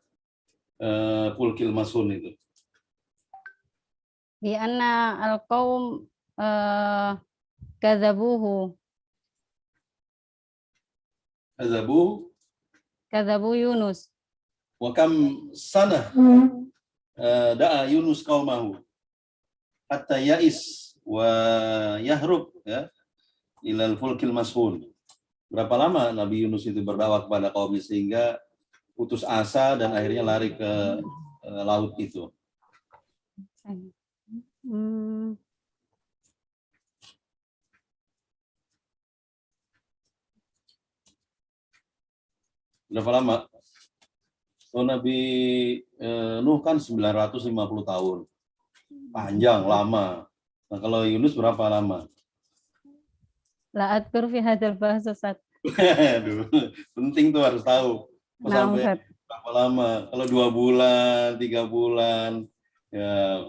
fulkil mashhun itu? Di anna al-qaum kadzabuhu Yunus. Wa kam sanah da'a Yunus qaumahu hatta ya'is wa yahrub ya ilal fulkil mashhun. Berapa lama Nabi Yunus itu berdakwah kepada kaumnya sehingga putus asa dan akhirnya lari ke laut itu? Berapa lama? So, Nabi Nuh kan 950 tahun. Panjang, lama. Nah, kalau Yunus berapa lama? La adkur fi hadzal bahas, Ustaz. Aduh, penting tuh harus tahu. Sampai berapa lama? Kalau 2 bulan, 3 bulan, ya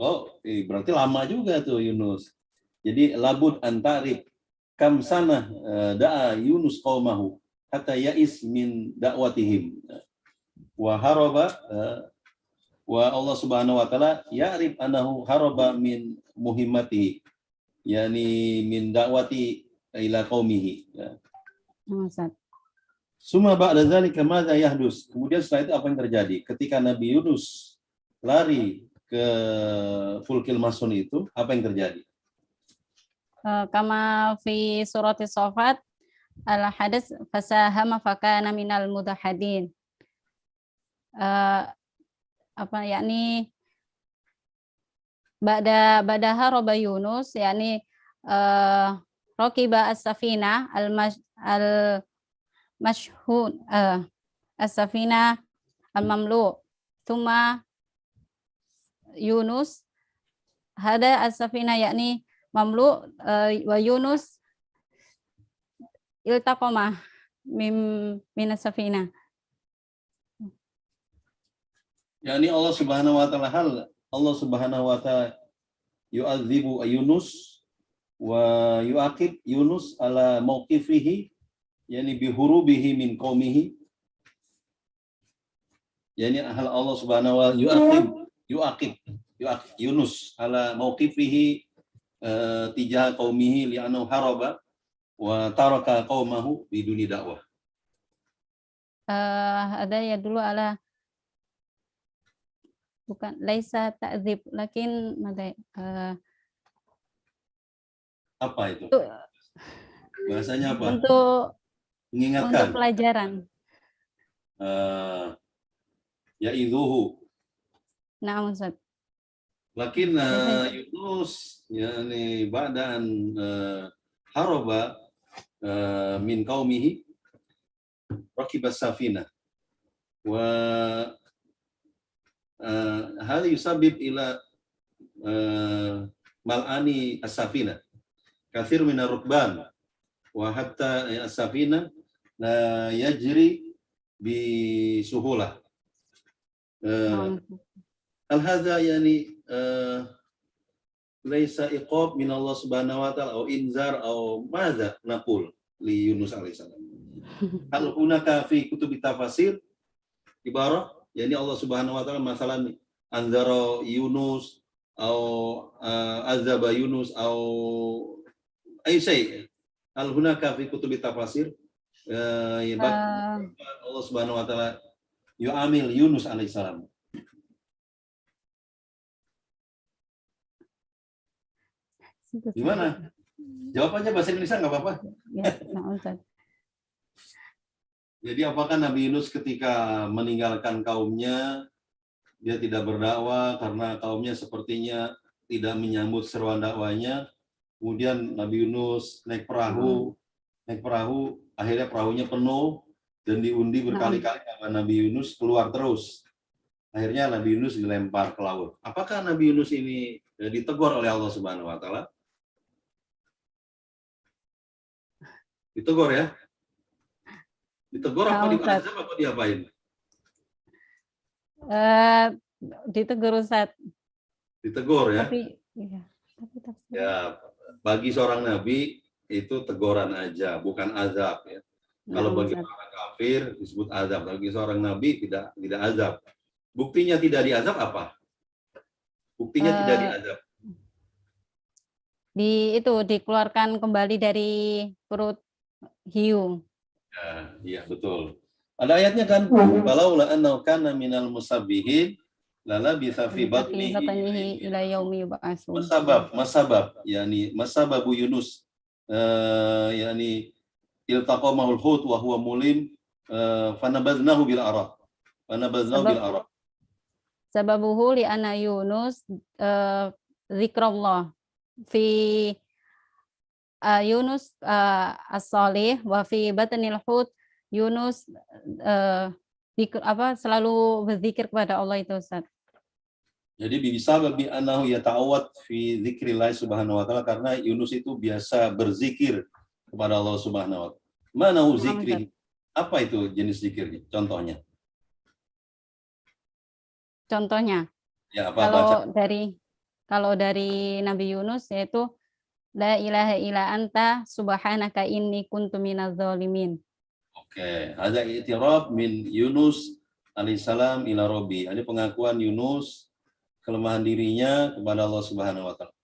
berarti lama juga tuh Yunus. Jadi labud antarib kam sana da'a Yunus qaumahu hatta ya'is min da'watihim. Wa haraba wa Allah Subhanahu wa taala ya'rif annahu haraba min muhimmatihi, yani min da'wati ila qaumihi. Summa ba'da dzalika madza yahdus? Kemudian setelah itu apa yang terjadi? Ketika Nabi Yunus lari ke fulkil mashhun itu, apa yang terjadi? kama fi surat as-Saffat al-hadas fasahama fakana minal mudahadin. Apa yakni ba'da haraba Yunus yakni raqiba as-safina al-mashhun as-safina al-mamlu thumma Yunus hada as-safina yakni mamlu wa Yunus iltaqama min as-safina. Yani Allah Subhanahu wa taala Allah Subhanahu wa taala yu'adzibu Yunus wa yu'aqib Yunus ala mauqifihi yani bihurubihi min qaumihi. Yani Allah Subhanahu wa yu'aqib Yunus ala mauqifihi tijah qaumihi li'annahu haraba wa taraka qaumahu biduni dakwah. Ada ya dulu ala bukan laisa ta'dzib lakin apa itu? Bahasanya apa? Untuk Mengingatkan. pelajaran. Ya'idhuhu. Na'am Ustaz. Lakin Yunus yani ba'dan haraba min qaumihi rakibas safina wa hal yusabib ila mal'ani as-safina kathir min ar-rukban wa hatta as-safina la yajri bi suhulah. Al-hadha yani laisa iqab min Allah Subhanahu wa taala atau inzar atau madza naqul li Yunus alaihissalam. Hal hunaka fi kutub tafsir ibarah yani Allah Subhanahu wa taala masalan anzara Yunus atau azaba Yunus atau ay shay. Hal hunaka fi kutub tafsir Allah Subhanahu wa taala yu'amil Yunus alaihissalam. Gimana? Jawabannya bahasa Indonesia nggak apa-apa? Ya, nah, Ustaz. Jadi apakah Nabi Yunus ketika meninggalkan kaumnya, dia tidak berdakwah karena kaumnya sepertinya tidak menyambut seruan dakwanya, kemudian Nabi Yunus naik perahu, akhirnya perahunya penuh, dan diundi berkali-kali karena Nabi Yunus keluar terus. Akhirnya Nabi Yunus dilempar ke laut. Apakah Nabi Yunus ini ditegur oleh Allah Subhanahu wa taala? Ditegur ya? Ditegur apa diazab apa diapain? Ditegur Ustaz. Ditegur ya? Tapi ya, bagi seorang nabi itu teguran aja, bukan azab ya. Kalau bagi orang kafir disebut azab, bagi seorang nabi tidak azab. Buktinya tidak diazab apa? Buktinya tidak diazab. Dikeluarkan kembali dari perut hiu. Iya betul. Ada ayatnya kan, walaula annahu kana minal musabbihin lala bisa fi batnihi ila yaumi yub'atsun. Masabab yani masababu Yunus yani iltaqamahul hut wa huwa mulim fanabadnahu bil araq. Sababuhu li anna Yunus zikrullah fi Yunus as-salih wa fi batnil hut Yunus selalu berzikir kepada Allah itu Ustaz. Jadi bisa babi anahu yata'awwad fi dzikrillah subhanahu wa ta'ala karena Yunus itu biasa berzikir kepada Allah subhanahu wa ta'ala. Mana zikri? Apa itu jenis zikirnya? Contohnya? Ya, Kalau dari Nabi Yunus yaitu la ilaha illa anta subhanaka inni kuntu minadz zalimin. Oke, ada i'tiraf min Yunus alaihissalam ila Rabbi. Ada pengakuan Yunus kelemahan dirinya kepada Allah Subhanahu wa taala.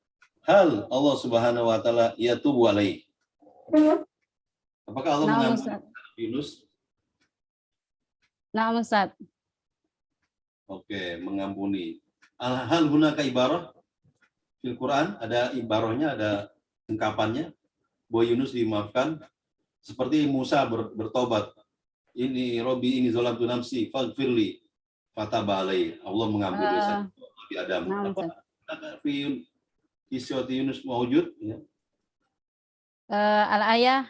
Hal Allah Subhanahu wa taala yatubu alaihi. Apakah Allah mengampuni Yunus? Na'am Ustaz. Oke, mengampuni. Hal hunaka ibarah fil Quran, ada ibarahnya, ada singkapannya bahwa Yunus dimaafkan seperti Musa bertobat. Ini Robi ini zolamtu nafsi faghfirli fataba alaihi. Allah mengampuni dosa Nabi Adam. Naam, Apa Ustaz. fi surati Yunus mawjud ya. Al-ayah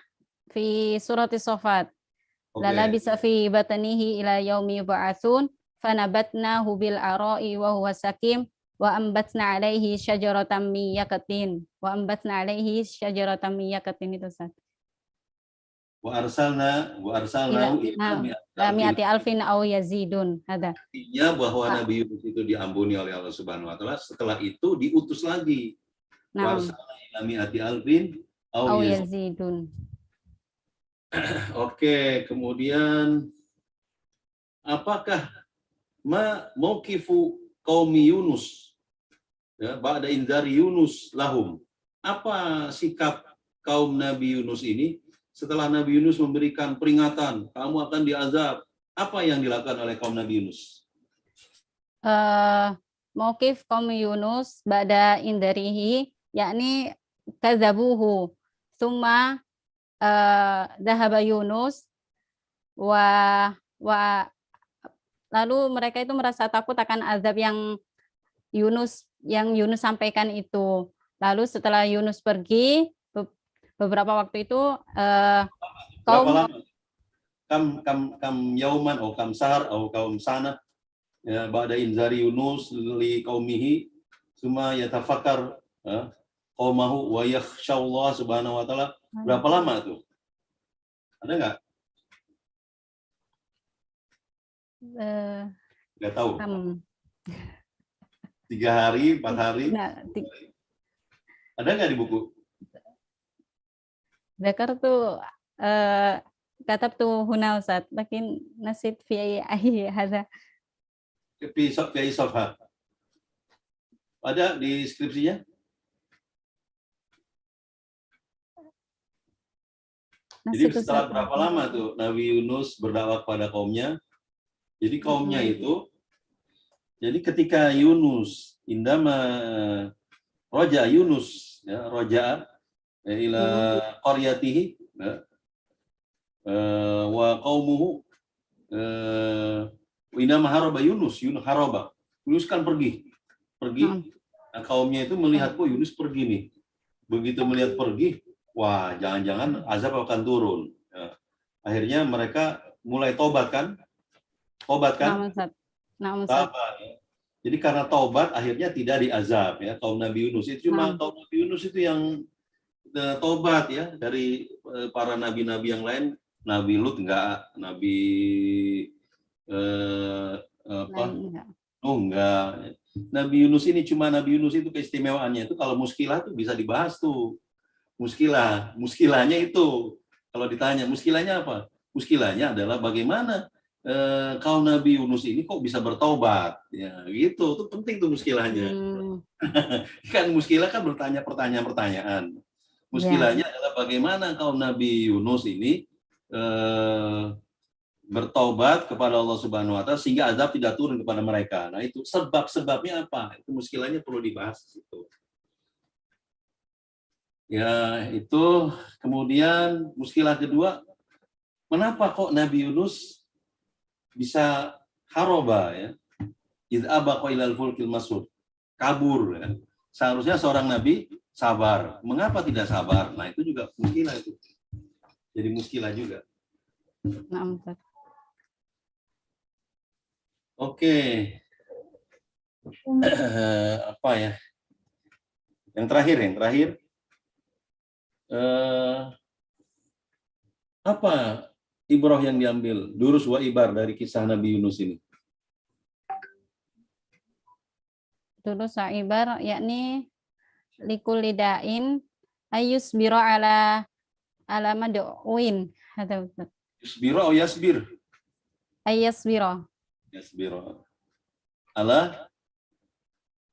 fi surati Shafat. Oke. Lala bisa fi batnihi ila yaumi yub'atsun fanabatnahu bil ara'i wa huwa sakim wa ambatna alaihi syajaratan min yaqtin itu Ustaz. Wa arsalnahu ila Mi'ati alfin aw yazidun ada. artinya bahwa Nabi Yunus itu diampuni oleh Allah Subhanahu wa taala, setelah itu diutus lagi. Wa Naam. arsalna ila mi'ati alfin Aw aw yazidun. Oke, kemudian apakah mauqifu qaumi Yunus ya ba'da indari Yunus lahum? Apa sikap kaum Nabi Yunus ini setelah Nabi Yunus memberikan peringatan, kamu akan diazab? Apa yang dilakukan oleh kaum Nabi Yunus? Mauqif kaum Yunus ba'da indarihi yakni kadzabuhu summa dhahaba Yunus wa lalu mereka itu merasa takut akan azab yang Yunus sampaikan itu. Lalu setelah Yunus pergi beberapa waktu itu Berapa lama? Kam yauman atau kam sahar atau kam sana ya ba'da inzari Yunus li qaumihi summa yatafakkar qaumahu wa yakhshallah subhanahu wa ta'ala. Berapa lama tuh? Ada nggak? Nggak tahu. 3 hari, 4 hari? Ada nggak di buku? Zakar tuh katab tuh huna Ustaz, lakin nasib fi ahi hadza. Fi safha. Ada di skripsinya? Jadi setelah berapa lama tuh Nabi Yunus berdakwah kepada kaumnya? Jadi kaumnya itu, jadi ketika Yunus indama roja Yunus ya roja ila qaryatihi wa qaumuhu indama haraba Yunus haraba. Yunus kan pergi. Nah, kaumnya itu melihat kok Yunus pergi nih. Begitu melihat pergi, wah jangan-jangan azab akan turun. Ya. Akhirnya mereka mulai tobat kan? Tobat kan? Tobat, ya. Jadi karena tobat akhirnya tidak diazab ya kaum Nabi Yunus itu cuma kaum Nabi Yunus itu yang tobat ya dari para nabi-nabi yang lain. Nabi Lut enggak, Nabi enggak. Nabi Yunus ini cuma Nabi Yunus itu keistimewaannya itu kalau muskilah tuh bisa dibahas tuh. Muskilahnya itu kalau ditanya muskilahnya apa? Muskilahnya adalah bagaimana kaum Nabi Yunus ini kok bisa bertobat ya gitu. Itu penting tuh muskilahnya. Kan muskilah kan bertanya pertanyaan. Muskilahnya adalah bagaimana kaum Nabi Yunus ini bertobat kepada Allah Subhanahu wa taala sehingga azab tidak turun kepada mereka. Nah, itu sebab-sebabnya apa? Itu muskilahnya perlu dibahas di situ. Ya, itu kemudian muskilah kedua, kenapa kok Nabi Yunus bisa haroba ya? Idz abaqa ilal fulkil mas'ud. Kabur ya. Seharusnya seorang nabi sabar. Mengapa tidak sabar? Nah, itu juga muskilah itu. Jadi muskilah juga. Oke. Apa ya? Yang terakhir. Apa ibrah yang diambil durus wa ibar dari kisah Nabi Yunus ini? Durus wa ibar yakni likul lidain ayus biro ala mad'uin atau yusbiro atau yasbir? Ayasbiro. Yasbiro. Ala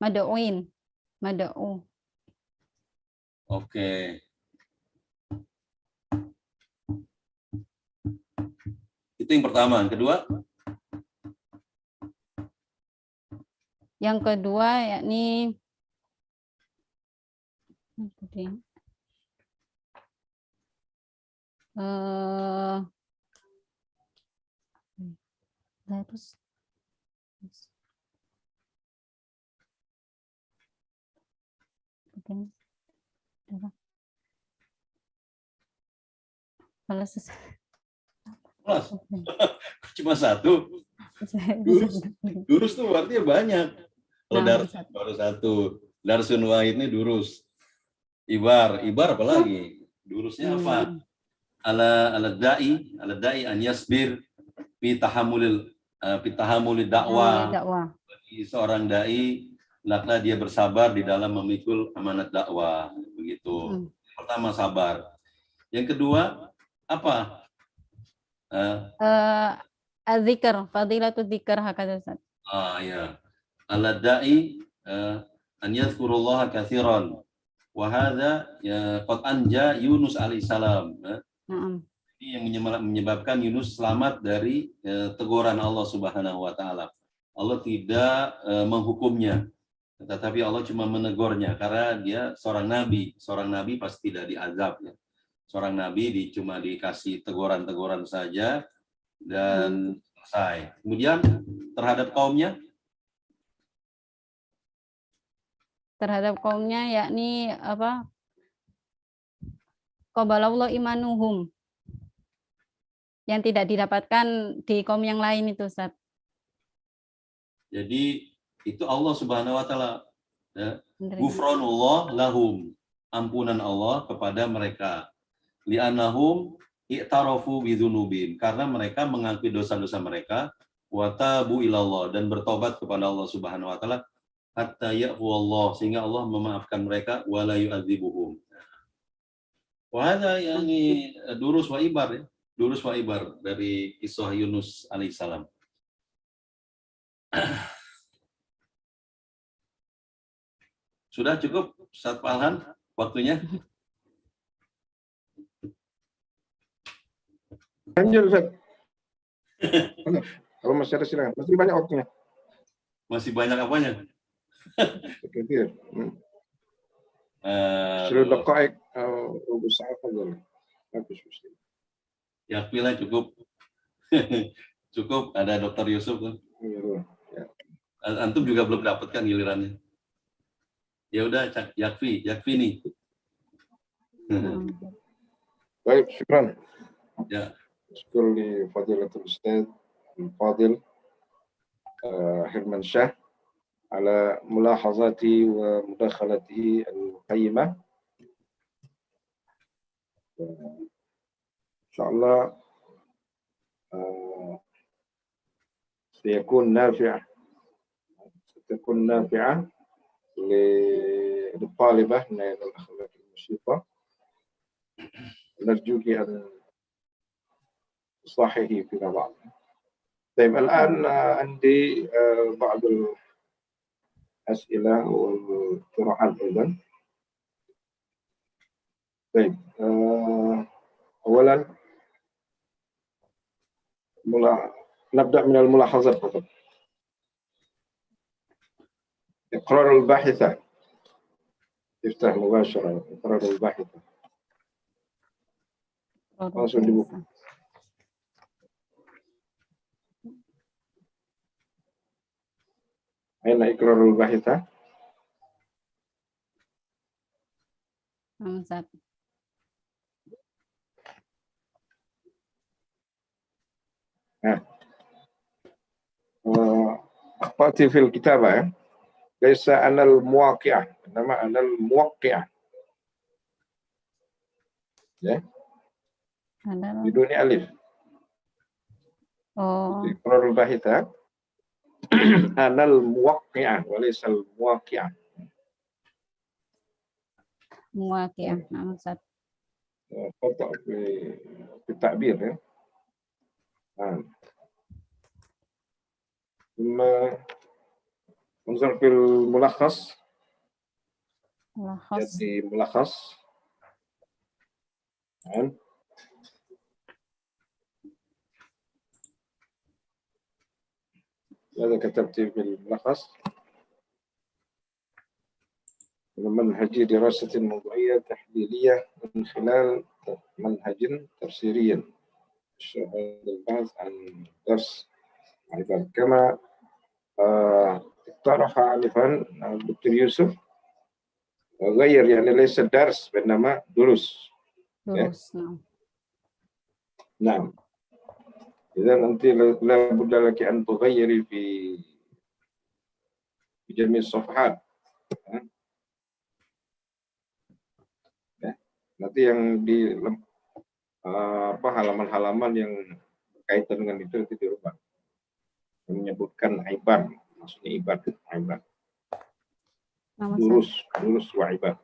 mad'uin. Mad'u. Oke. Itu yang pertama. Yang kedua yakni eh terus kalau Kelas. Cuma satu. Durus tuh artinya banyak. Kalau Nah, baru satu. Darsun wahid ini durus. Ibar apa lagi? Durusnya apa? Ala da'i an yasbir fi tahammulil dakwah. Bagi seorang dai hendaklah dia bersabar di dalam memikul amanat dakwah, begitu. Pertama sabar. Yang kedua apa? Adzikr, fadilatul dzikr hakadha Ustaz. Ya. Ala da'i an yadhkurullaha katsiran. Wa hadza qad anja Yunus alaihissalam. Ini yang menyebabkan Yunus selamat dari teguran Allah Subhanahu wa taala. Allah tidak menghukumnya, tetapi Allah cuma menegurnya karena dia seorang nabi. Seorang nabi pasti tidak diazab ya. Seorang nabi cuma dikasih teguran-teguran saja dan selesai. Kemudian terhadap kaumnya yakni apa? Qabalallahu imanuhum, yang tidak didapatkan di kaum yang lain itu Ustaz. Jadi itu Allah Subhanahu wa taala ya. Ghufranullah lahum, ampunan Allah kepada mereka. Li'annahum i'tarafu bidzunubin, karena mereka mengakui dosa-dosa mereka, wa tabu ilallah, dan bertobat kepada Allah Subhanahu wa taala, hatta ya'fu Allah, sehingga Allah memaafkan mereka, wa la yu'adzibuhum. Wa hadza yani durus wa ibar ya. Durus wa ibar dari kisah Yunus alaihissalam. Sudah cukup Ustaz Falhan waktunya? Lanjut Ustaz. Kalau masih ada silakan. Masih banyak waktunya. Masih banyak apanya? Kecil. 10 دقائق أو ربع ساعة فضل. ما فيش مشكلة. Ya pilih cukup. Cukup, ada Dr. Yusuf kan. Ya. Antum juga belum dapatkan gilirannya. Ya udah, yakfi nih. Baik, syukran. Ya. أشكر لفضيلة الأستاذ الفاضل حرمان شاه على ملاحظاته ومداخلته القيمة. إن شاء الله ستكون نافعة للطالبة من الأخلاق النشيطة. نرجوك أن تصححي فيما بعد. طيب الآن عندي بعض الأسئلة والاقتراحات أيضا. طيب أولا نبدأ من الملاحظات فقط. إقرار الباحثة. افتح مباشرة إقرار الباحثة. langsung dibuka. أين إقرار الباحثة؟ أخطأت في الكتابة. ليس أنا الموقع، إنما أنا الموقع. بدون ألف. إقرار الباحثة أنا الموقع وليس الموقع. نعم أستاذ. خطأ في التعبير. ثم انظر في الملخص. يأتي ملخص. ماذا كتبت في الملخص؟ منهجية دراسة موضوعية تحليلية من خلال منهج تفسيريا شرح البحث عن درس عبارة كما اقترح آنفا الدكتور يوسف غير يعني ليس درس بينما دروس. Lurus. Nah. نعم إذا أنت لا بد لك أن تغيري في جميع الصفحات. Nanti yang di halaman-halaman yang berkaitan dengan itu dirubah. Menyebutkan ibar, maksudnya ibar. Nama Durus wa ibar.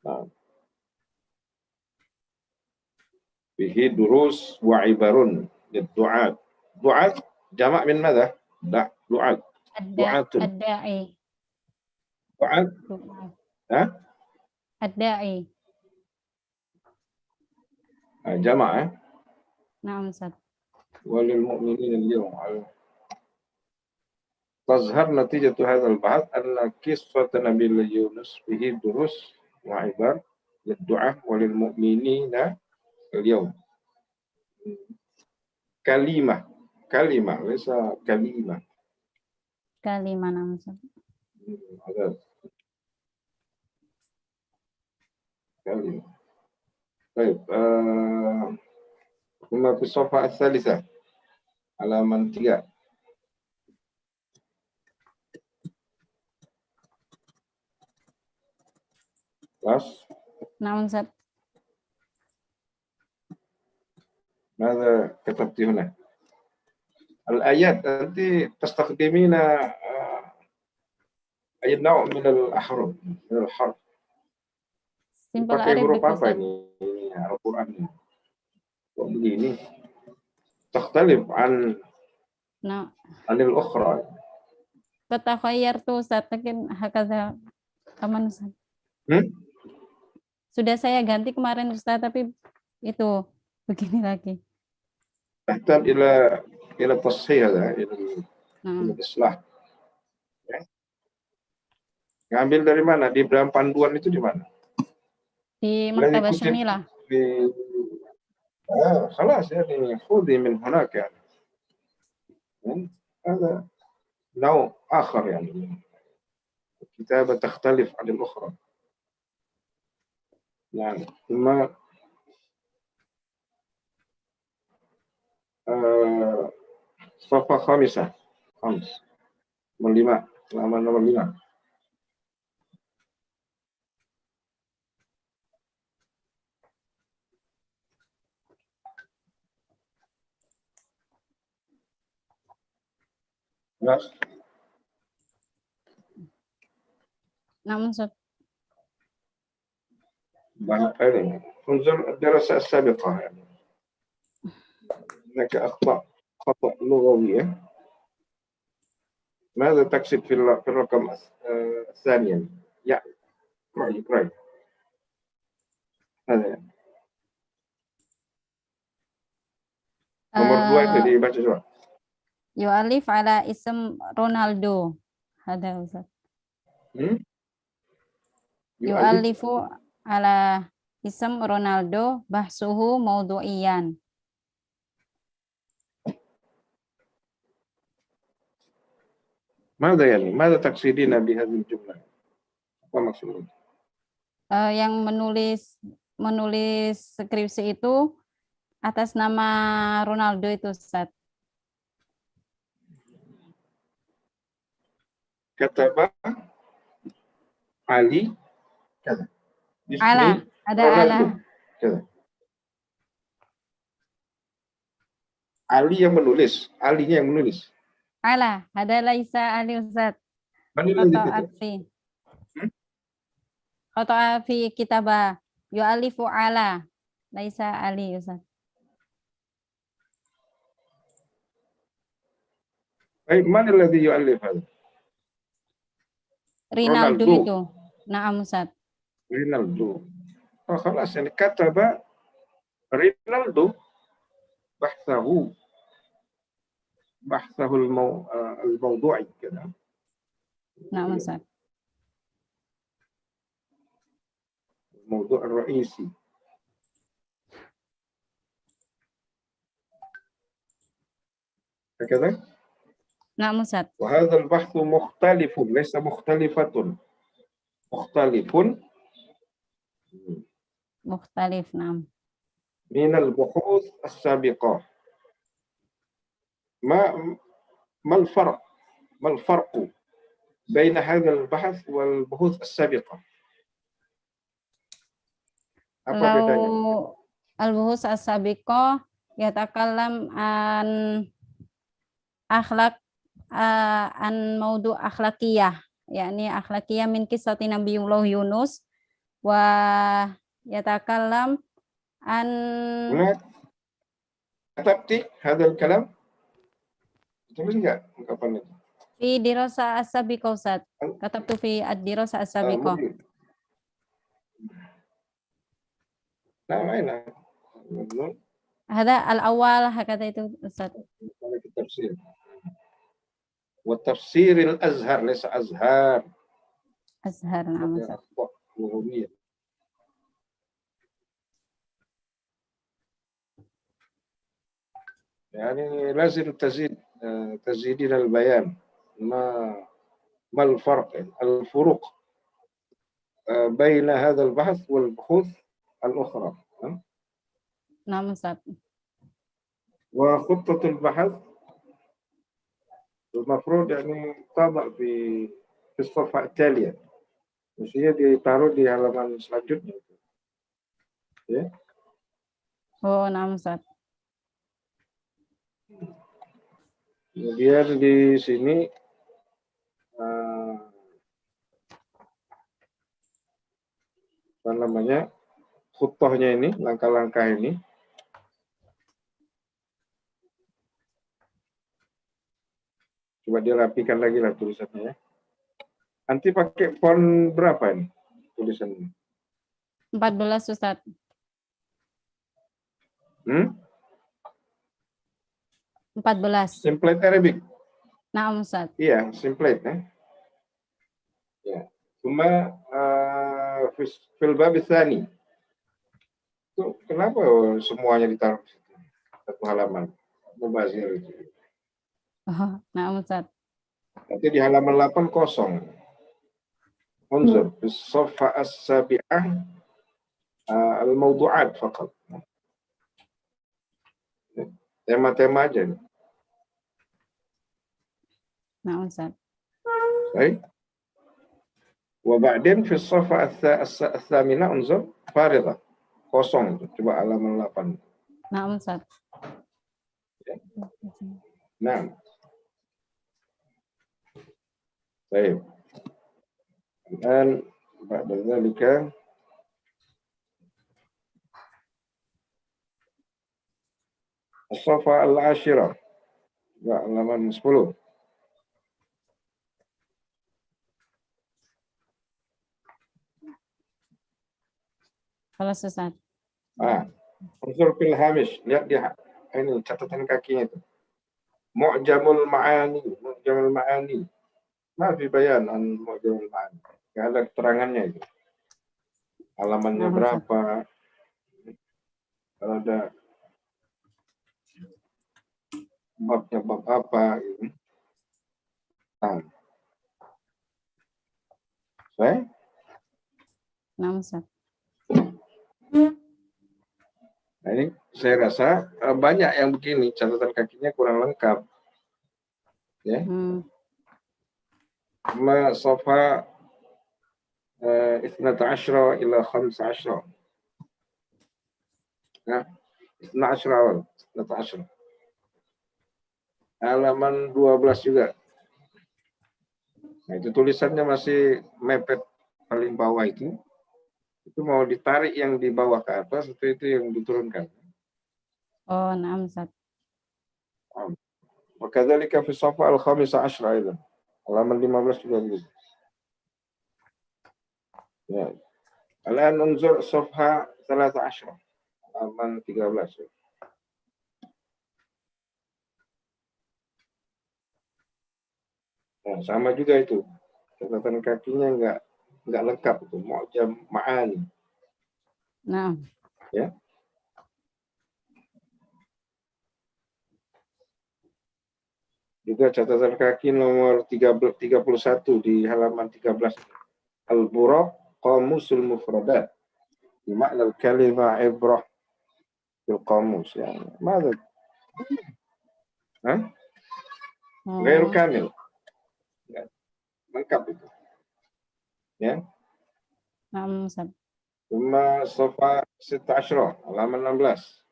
Nah. Fihi durus wa ibarun lid-du'at. Du'at jamak min madha? Du'at. Du'atun. Ad-da'i. Du'at. Ha? Ad-da'i. Jamak Naam Ustaz. وللمؤمنين اليوم تظهر نتيجة هذا البحث أن قصة نبي الله يونس فيه دروس وعبر للدعاء وللمؤمنين اليوم. كلمة ليس كلمة. Kalimah naam Ustaz. كلمة. طيب ثم في الصفحة الثالثة halaman 3. Kelas. Naam Ustaz. ماذا كتبت هنا؟ الآيات أنت تستخدمين أي نوع من الأحرف من الحرف. Simple Pakai huruf Arabic apa Ustaz. ini Al-Quran ini? Kok begini? Takhtalif Nah, anil ukhra. tatakhayyar tuh Ustaz, mungkin hakaza aman Ustaz. Sudah saya ganti kemarin Ustaz, tapi itu begini lagi. Tahtaj ila tashih hada, ila islah. Ngambil dari mana? Di dalam panduan itu di mana? Di Maktabah Syamilah. خلاص يعني خذي من هناك يعني. هذا نوع آخر يعني. الكتابة تختلف عن الأخرى. يعني ثم صفحة 5 nomor 5 halaman nomor 5. Namun Ustaz. انظر الدراسة السابقة يعني. هناك خطأ لغوية. ماذا تقصد في الرقم الثاني؟ يا اقرأي. هذا يعني. nomor 2 itu dibaca coba. Yu'alif ala ism Ronaldo. Ada Ustaz. Yu'alifu ala ism Ronaldo bahsuhu maudu'iyan. Mada yani? Mada taqsidina bihadhihi jumlah? Apa maksudnya? Yang menulis skripsi itu atas nama Ronaldo itu Ustaz. Kataba Ali kada. Ala, ada Ala. Kada. Ali yang menulis, Alinya yang menulis. Ala, ada Laisa Ali Ustaz. Qata'a fi kitabah yu'alifu ala Laisa Ali Ustaz. Mana alladhi yu'allif hada? Ronaldo itu. Na'am Ustaz. Ronaldo. Oh, khalas yani kataba Ronaldo bahsahu al-mawdu'i kada. Na'am Ustaz. الموضوع الرئيسي. هكذا. Naam Ustaz. وهذا البحث مختلف ليس مختلفة، مختلف Mukhtalif, naam. من البحوث السابقة. ما الفرق؟ ما الفرق بين هذا البحث والبحوث السابقة؟ Apa bedanya? Lau al-buhus as-sabiqah yatakallam an akhlak an maudu akhlakiyah, yakni akhlakiyah min kisati Nabiullah Yunus wa yatakallam an هناك كتبت هذا الكلام؟ Tulis nggak ungkapan itu? fi dirasa as-sabiqah Ustaz. Katabtu fi ad-dirasa as-sabiqah. ممكن. نعم أين؟ Hada al-awwal hakata itu Ustaz. التفسير. والتفسير الأزهر ليس أزهار. Azhar, naam Ustaz. أخطاء لغوية. يعني لازم تزيدين البيان. ما الفرق؟ الفروق بين هذا البحث والبحوث الأخرى. Naam Ustaz. وخطة البحث المفروض يعني تضع في الصفحة التالية. Mestinya ditaruh di halaman selanjutnya. Ya. Oh, naam Ustaz. Kemudian di sini apa namanya, khutbahnya ini, langkah-langkah ini. Coba dirapikan lagi lah tulisannya ya. Nanti pakai font berapa ini tulisannya? 14 Ustaz. 14. Template Arabic. Naam Ustaz. Iya, template ya. Ya. Cuma fil bab tsani. Itu kenapa semuanya ditaruh di situ? Satu halaman. Mubazir itu. Oh, naam Ustaz. Nanti di halaman 8 kosong. Unzur fi safha as-sabi'ah al-mawdu'at faqat. Tema-tema aja. Naam Ustaz. Baik. وبعدين في الصفحة الثامنة انظر فارغة kosong itu. Coba halaman 8. Naam Ustaz. Nah. Baik. Dan بعد ذلك الصفحة العاشرة halaman 10. Kalau Ustaz. Unsur fil hamish, lihat di ini catatan kakinya itu. Mu'jamul ma'ani, mu'jamul ma'ani. Ma fi bayan an mu'jamul ma'ani. Enggak ada keterangannya itu. Halamannya berapa? Kalau ada babnya bab apa gitu. Baik. Naam Ustaz. Nah, ini saya rasa banyak yang begini, catatan kakinya kurang lengkap. Ya. Ma safa 12 ila 15. Nah, 12 awal, 12. Halaman 12 juga. Nah, itu tulisannya masih mepet paling bawah itu. Itu mau ditarik yang di bawah ke atas, itu yang diturunkan. Oh, naam Ustaz. Wakadzalika fi safha al-15 aidan. Halaman 15 juga begitu. Ya. Al-an unzur safha 13. Halaman 13. Nah, sama juga itu. Catatan kakinya enggak lengkap itu. Mu'jam ma'ani. Nah, Ya. Juga catatan kaki nomor 31 di halaman 13. Al-Buraq Qamusul Mufradat. Makna al-kalimah ibrah fil qamus. Ya. Mana? Hah? Gairu kamil. Ya. Lengkap itu. Ya. Naam, Ustaz. Cuma sofa 16 halaman 16.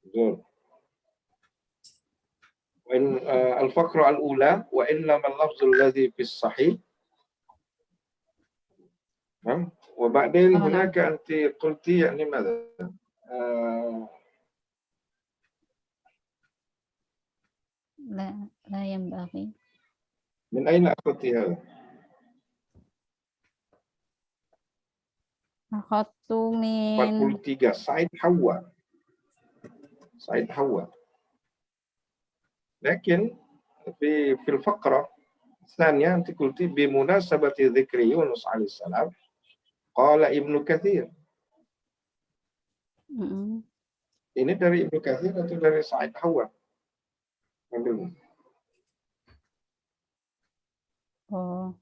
Betul. وإن الفقرة الأولى وإنما اللفظ الذي في الصحيح. وبعدين هناك أنت قلتي يعني ماذا؟ لا ينبغي. من أين أخذت هذا؟ أخذت من 43 سعيد حواء. سعيد حواء. لكن في الفقرة الثانية أنت قلتي بمناسبة ذكر يونس عليه السلام قال ابن كثير. Ini dari Ibnu Katsir atau dari Sa'id Hawa? Ambil. Oh.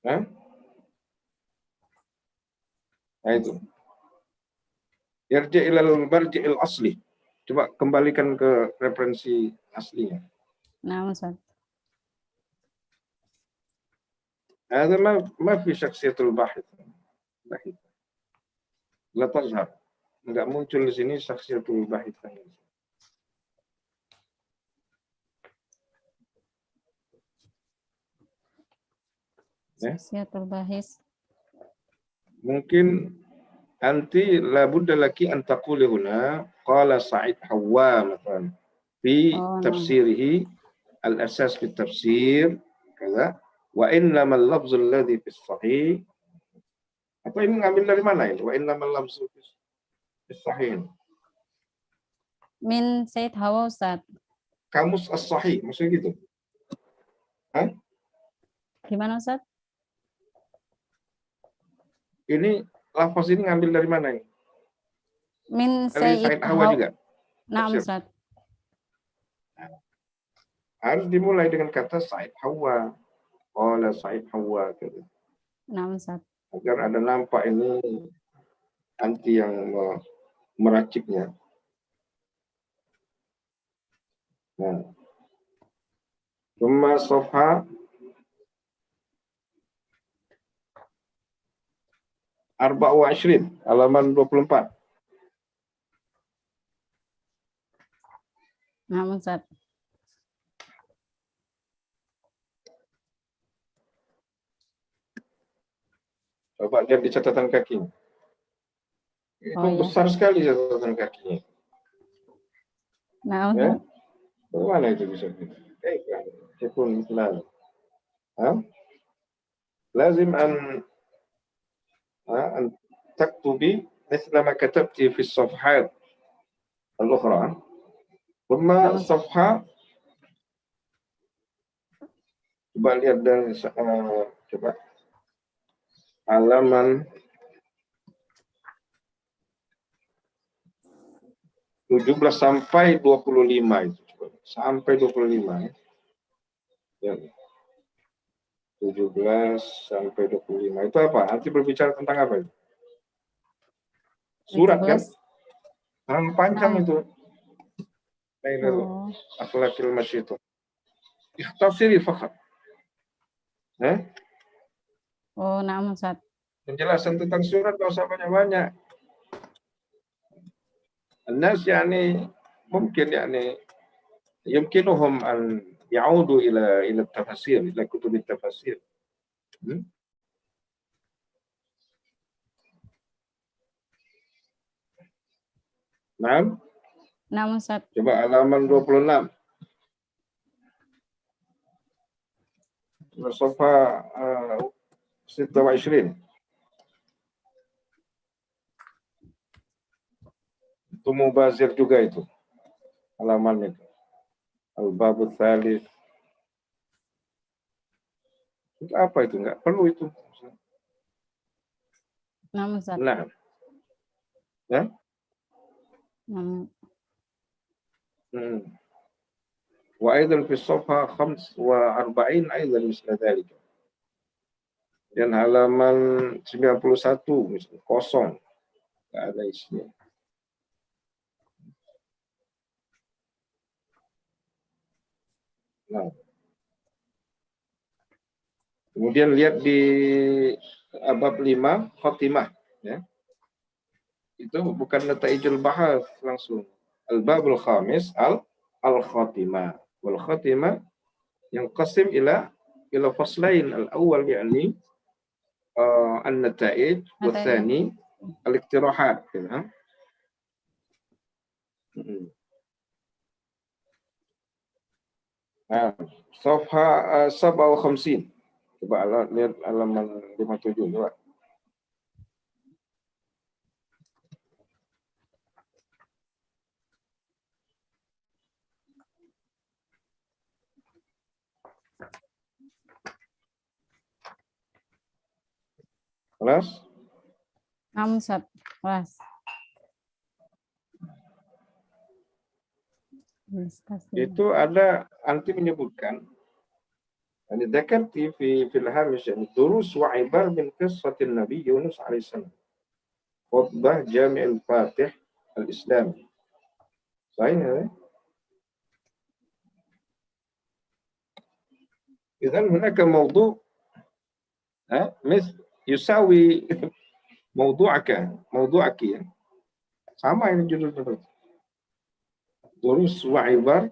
Nah itu. Yarji' ilal marji'il asli. Coba kembalikan ke referensi aslinya. Nah, Ustaz. هذا ما في شخصية الباحث. لا تظهر. Enggak muncul di sini syakhsiyatul bahith. Syakhsiyatul bahis. Mungkin anti la budda laki an taquli huna qala Sa'id Hawa مثلا في تفسيره الأساس في التفسير كذا وإنما اللفظ الذي في الصحيح. Atau ini ngambil dari mana ini? وإنما اللفظ في الصحيح. Min Said Hawa, Ustaz. Kamus as-sahih, maksudnya gitu. Hah? Gimana, Ustaz? Ini lafaz ini ngambil dari mana ini? Min Dari Said Hawa juga? Nah, Ustaz. Harus dimulai dengan kata Said Hawa. Qala Said Hawa gitu. Nah, Ustaz. Agar ada nampak ini anti yang meraciknya. Nah. Thumma safha 24 halaman 24. Nah, Ustaz. Coba lihat di catatan kaki. Itu besar sekali catatan kakinya. Nah, ya? Bagaimana itu bisa? Meskipun Islam. Lazim an taktubi مثل ما كتبت في الصفحات الأخرى. ثم الصفحة coba lihat dari coba halaman 17 sampai 25 itu coba. Sampai 25 ya. 17 sampai 25 itu apa? Nanti berbicara tentang apa itu? Surat 17. Kan? Terlalu panjang itu. Akhlakil masyi itu. Tafsiri fakat. Oh, nah, Ustaz. Penjelasan tentang surat enggak usah banyak-banyak. An-nas yani mungkin yani yumkinuhum an ya'udu ila tafasir, ila kutub tafasir. Nah, Ustaz. Coba halaman 26. Sofa 26. Itu mubazir juga itu. halaman itu. Al-Babu Tsalits. Itu apa itu? Enggak perlu itu. Naam Ustaz. Nah. Ya? Naam. وأيضا في الصفحة 45 أيضا مثل ذلك. Dan halaman 91 misalnya, kosong, nggak ada isinya. Nah. Kemudian lihat di bab 5 khotimah, ya. Itu bukan nataijul bahas langsung. Al-babul khamis al-khotimah. Wal khotimah yang qasim ila faslain al-awwal yakni an-nataij wa tsani al-iktirahat, gitu. Nah, safha 57. Coba lihat halaman 57 coba. Kelas? Naam Ustaz. Kelas. Itu ada anti menyebutkan ini dzakarti fil hamish yani durus wa ibar min qissatin Nabi Yunus alaihissalam. Khutbah Jami' al-Fatih al-Islam. Sahih ya? إذن هناك موضوع مثل يساوي موضوعك sama ini judul-judul durus wa ibar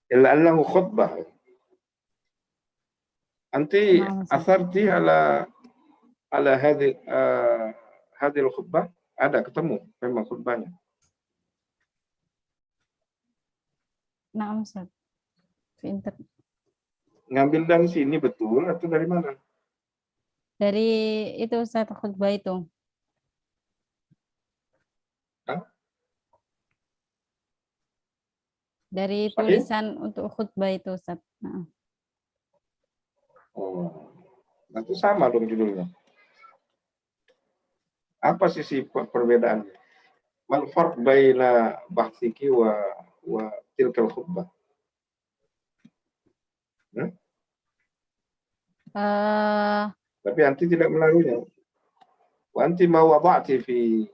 illa annahu khutbah. Anti atharti ala hadhihi al-khutbah, ada ketemu memang khutbahnya. Naam Ustaz. Pinter. Ngambil dari sini betul atau dari mana? Dari itu Ustaz, khutbah itu. Hah? Dari Sahih? tulisan untuk khutbah itu Ustaz. Nah. Oh, nanti sama dong judulnya. Apa sisi perbedaannya? Mal farq baina bahthiki wa tilkal khutbah? Tapi anti tidak menaruhnya. Wa anti ma wada'ti fi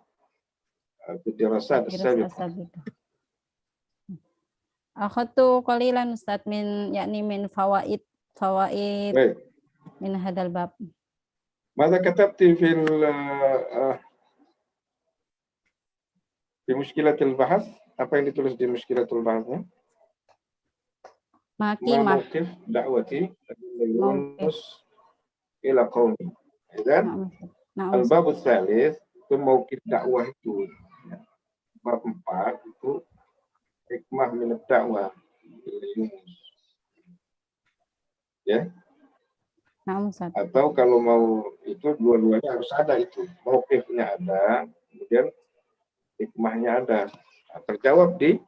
dirasat as-sabiqah. Akhadtu qalilan Ustaz min fawaid Baik. min hadal bab. Mada katabti fi mushkilatil bahas? Apa yang ditulis di mushkilatul bahasnya? Mawqif da'wati Yunus ila qaumi. Dan al-bab ats-tsalits itu mawqif dakwah itu. Bab 4 itu hikmah min ad-da'wah Yunus. Ya. Atau kalau mau itu dua-duanya harus ada itu. Mawqifnya ada, kemudian hikmahnya ada. Terjawab di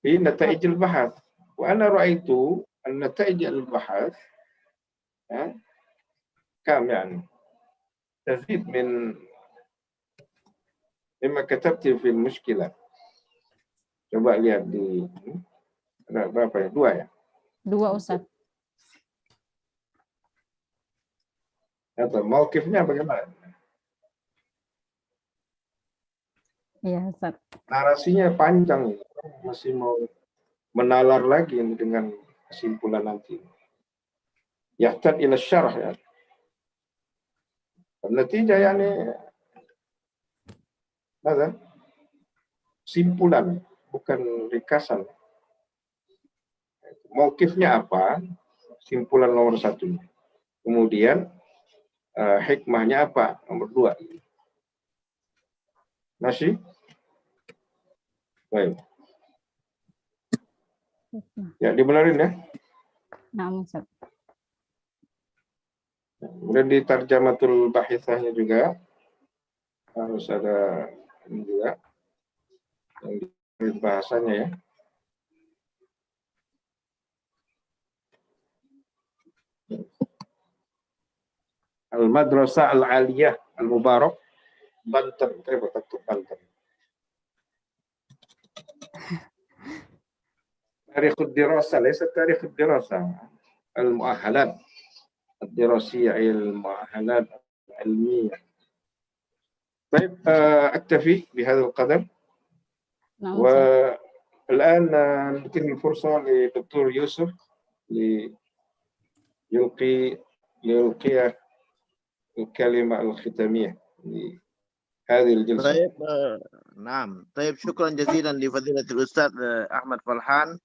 nataijul bahas. Wa ana ra'aitu an-nataij al-bahas kam yani tazid min mimma katabti fi al-mushkilah. Coba lihat di ada berapa ya? 2 ya? 2 Ustaz. Atau mauqifnya bagaimana? Iya, Ustaz. Narasinya panjang, masih mau menalar lagi dengan kesimpulan nanti. Yahtad ila syarah ya. Natijah yani apa? Simpulan, bukan ringkasan. Mauqifnya apa? Simpulan nomor 1. Kemudian hikmahnya apa? Nomor 2. Masih? Baik. Ya, dibenarin ya. Nah, Ustaz. Kemudian di tarjamatul bahithahnya juga harus ada ini juga yang bahasanya ya. Al-Madrasah Al-Aliyah Al-Mubarak Banten. Kaifa taktub Banten? تاريخ الدراسة ليس تاريخ الدراسة، المؤهلات الدراسية أي المؤهلات العلمية. طيب أكتفي بهذا القدر. نعم. والآن نتيح الفرصة لدكتور يوسف ليلقي الكلمة الختامية لهذه الجلسة. طيب نعم. طيب شكرا جزيلا لفضيلة الأستاذ أحمد فلحان.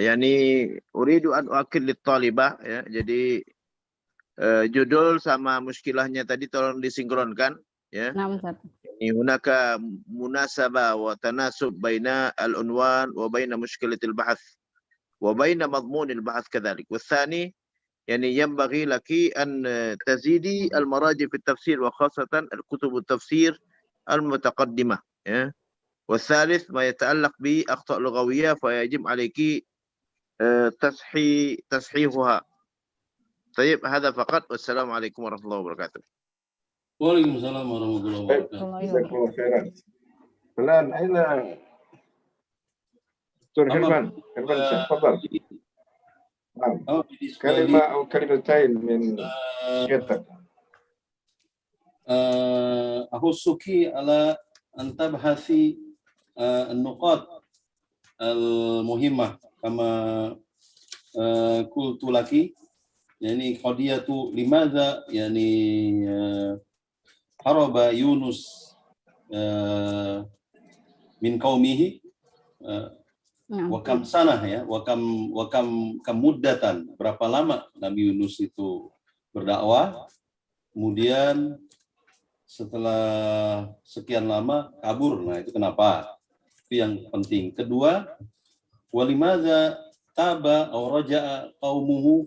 يعني أريد أن أؤكد للطالبة ya, jadi judul sama muskilahnya tadi tolong disinkronkan ya. نعم Ustaz. يعني هناك مناسبة وتناسب بين العنوان وبين مشكلة البحث وبين مضمون البحث كذلك. والثاني يعني ينبغي لك أن تزيدي المراجع في التفسير وخاصة الكتب التفسير المتقدمة ya. والثالث ما يتعلق بأخطاء لغوية فيجب عليك تصحيحها. طيب هذا فقط والسلام عليكم ورحمة الله وبركاته. Waalaikumsalam warahmatullahi wabarakatuh. جزاكم الله خيرا. الآن أين دكتور هرمان تفضل. نعم. كلمة أو كلمتين من سيادتك. أحثك على أن تبحثي النقاط المهمة كما قلت لك، يعني قضية لماذا يعني هرب يونس من قومه wakam sanah ya, wakam muddatan, berapa lama Nabi Yunus itu berdakwah, kemudian setelah sekian lama kabur. Nah, itu kenapa? Itu yang penting. Kedua, walimadza taba aw raja'a qaumuhu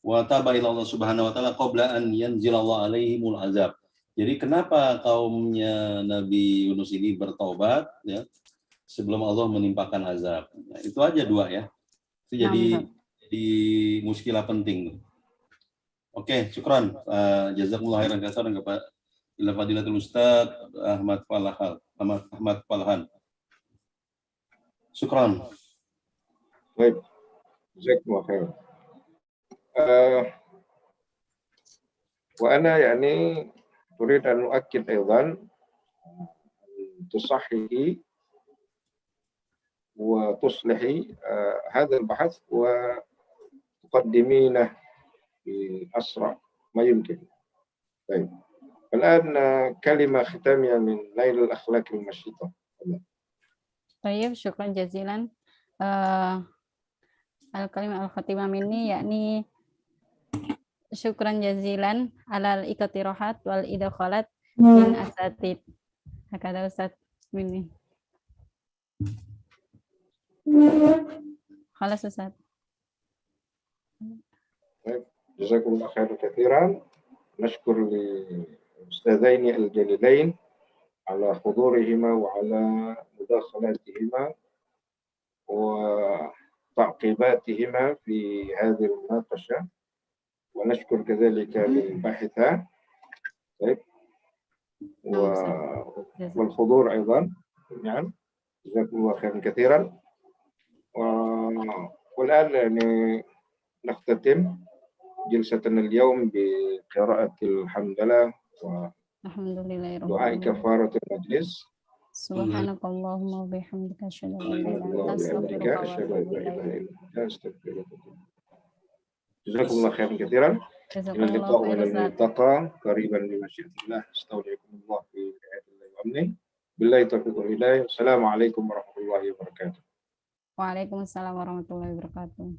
wa taba ila Allah Subhanahu wa taala qabla an yanzilallahu alaihimul azab. Jadi kenapa kaumnya Nabi Yunus ini bertobat ya sebelum Allah menimpakan azab. Nah, itu aja dua ya. Itu jadi muskilah penting. Oke, syukran. Jazakumullah khairan katsiran kepada Fadilatul Ustaz Ahmad Falhan. Syukran. Baik. Jazakumullah khairan. وأنا يعني أريد أن أؤكد أيضا تصححي وتصلحي هذا البحث وتقدمينه بأسرع ما يمكن. طيب الآن كلمة ختامية من نيل الأخلاق المشيطة. طيب شكرا جزيلا. الكلمة الختامة مني يعني شكرا جزيلا على الاقتراحات والإدخالات من أساتذة. هكذا أستاذ مني. خلاص أستاذ. جزاكم الله خيرا كثيرا. نشكر للأستاذين الجليلين على حضورهما وعلى مداخلاتهما وتعقيباتهما في هذه المناقشة، ونشكر كذلك للباحثة طيب والحضور أيضا جميعا. جزاكم الله خيرا كثيرا. والآن يعني نختتم جلستنا اليوم بقراءة الحمدلله ودعاء كفارة المجلس. سبحانك اللهم وبحمدك أشهد أن لا إله إلا أنت أستغفرك وأتوب إليك. جزاكم الله خيرا كثيرا. إلى اللقاء وإلى الملتقى قريبا بمشيئة الله. استودعكم الله في رعاية الله وأمنه. بالله التوفيق والهداية. السلام عليكم ورحمة الله وبركاته. وعليكم السلام ورحمة الله وبركاته.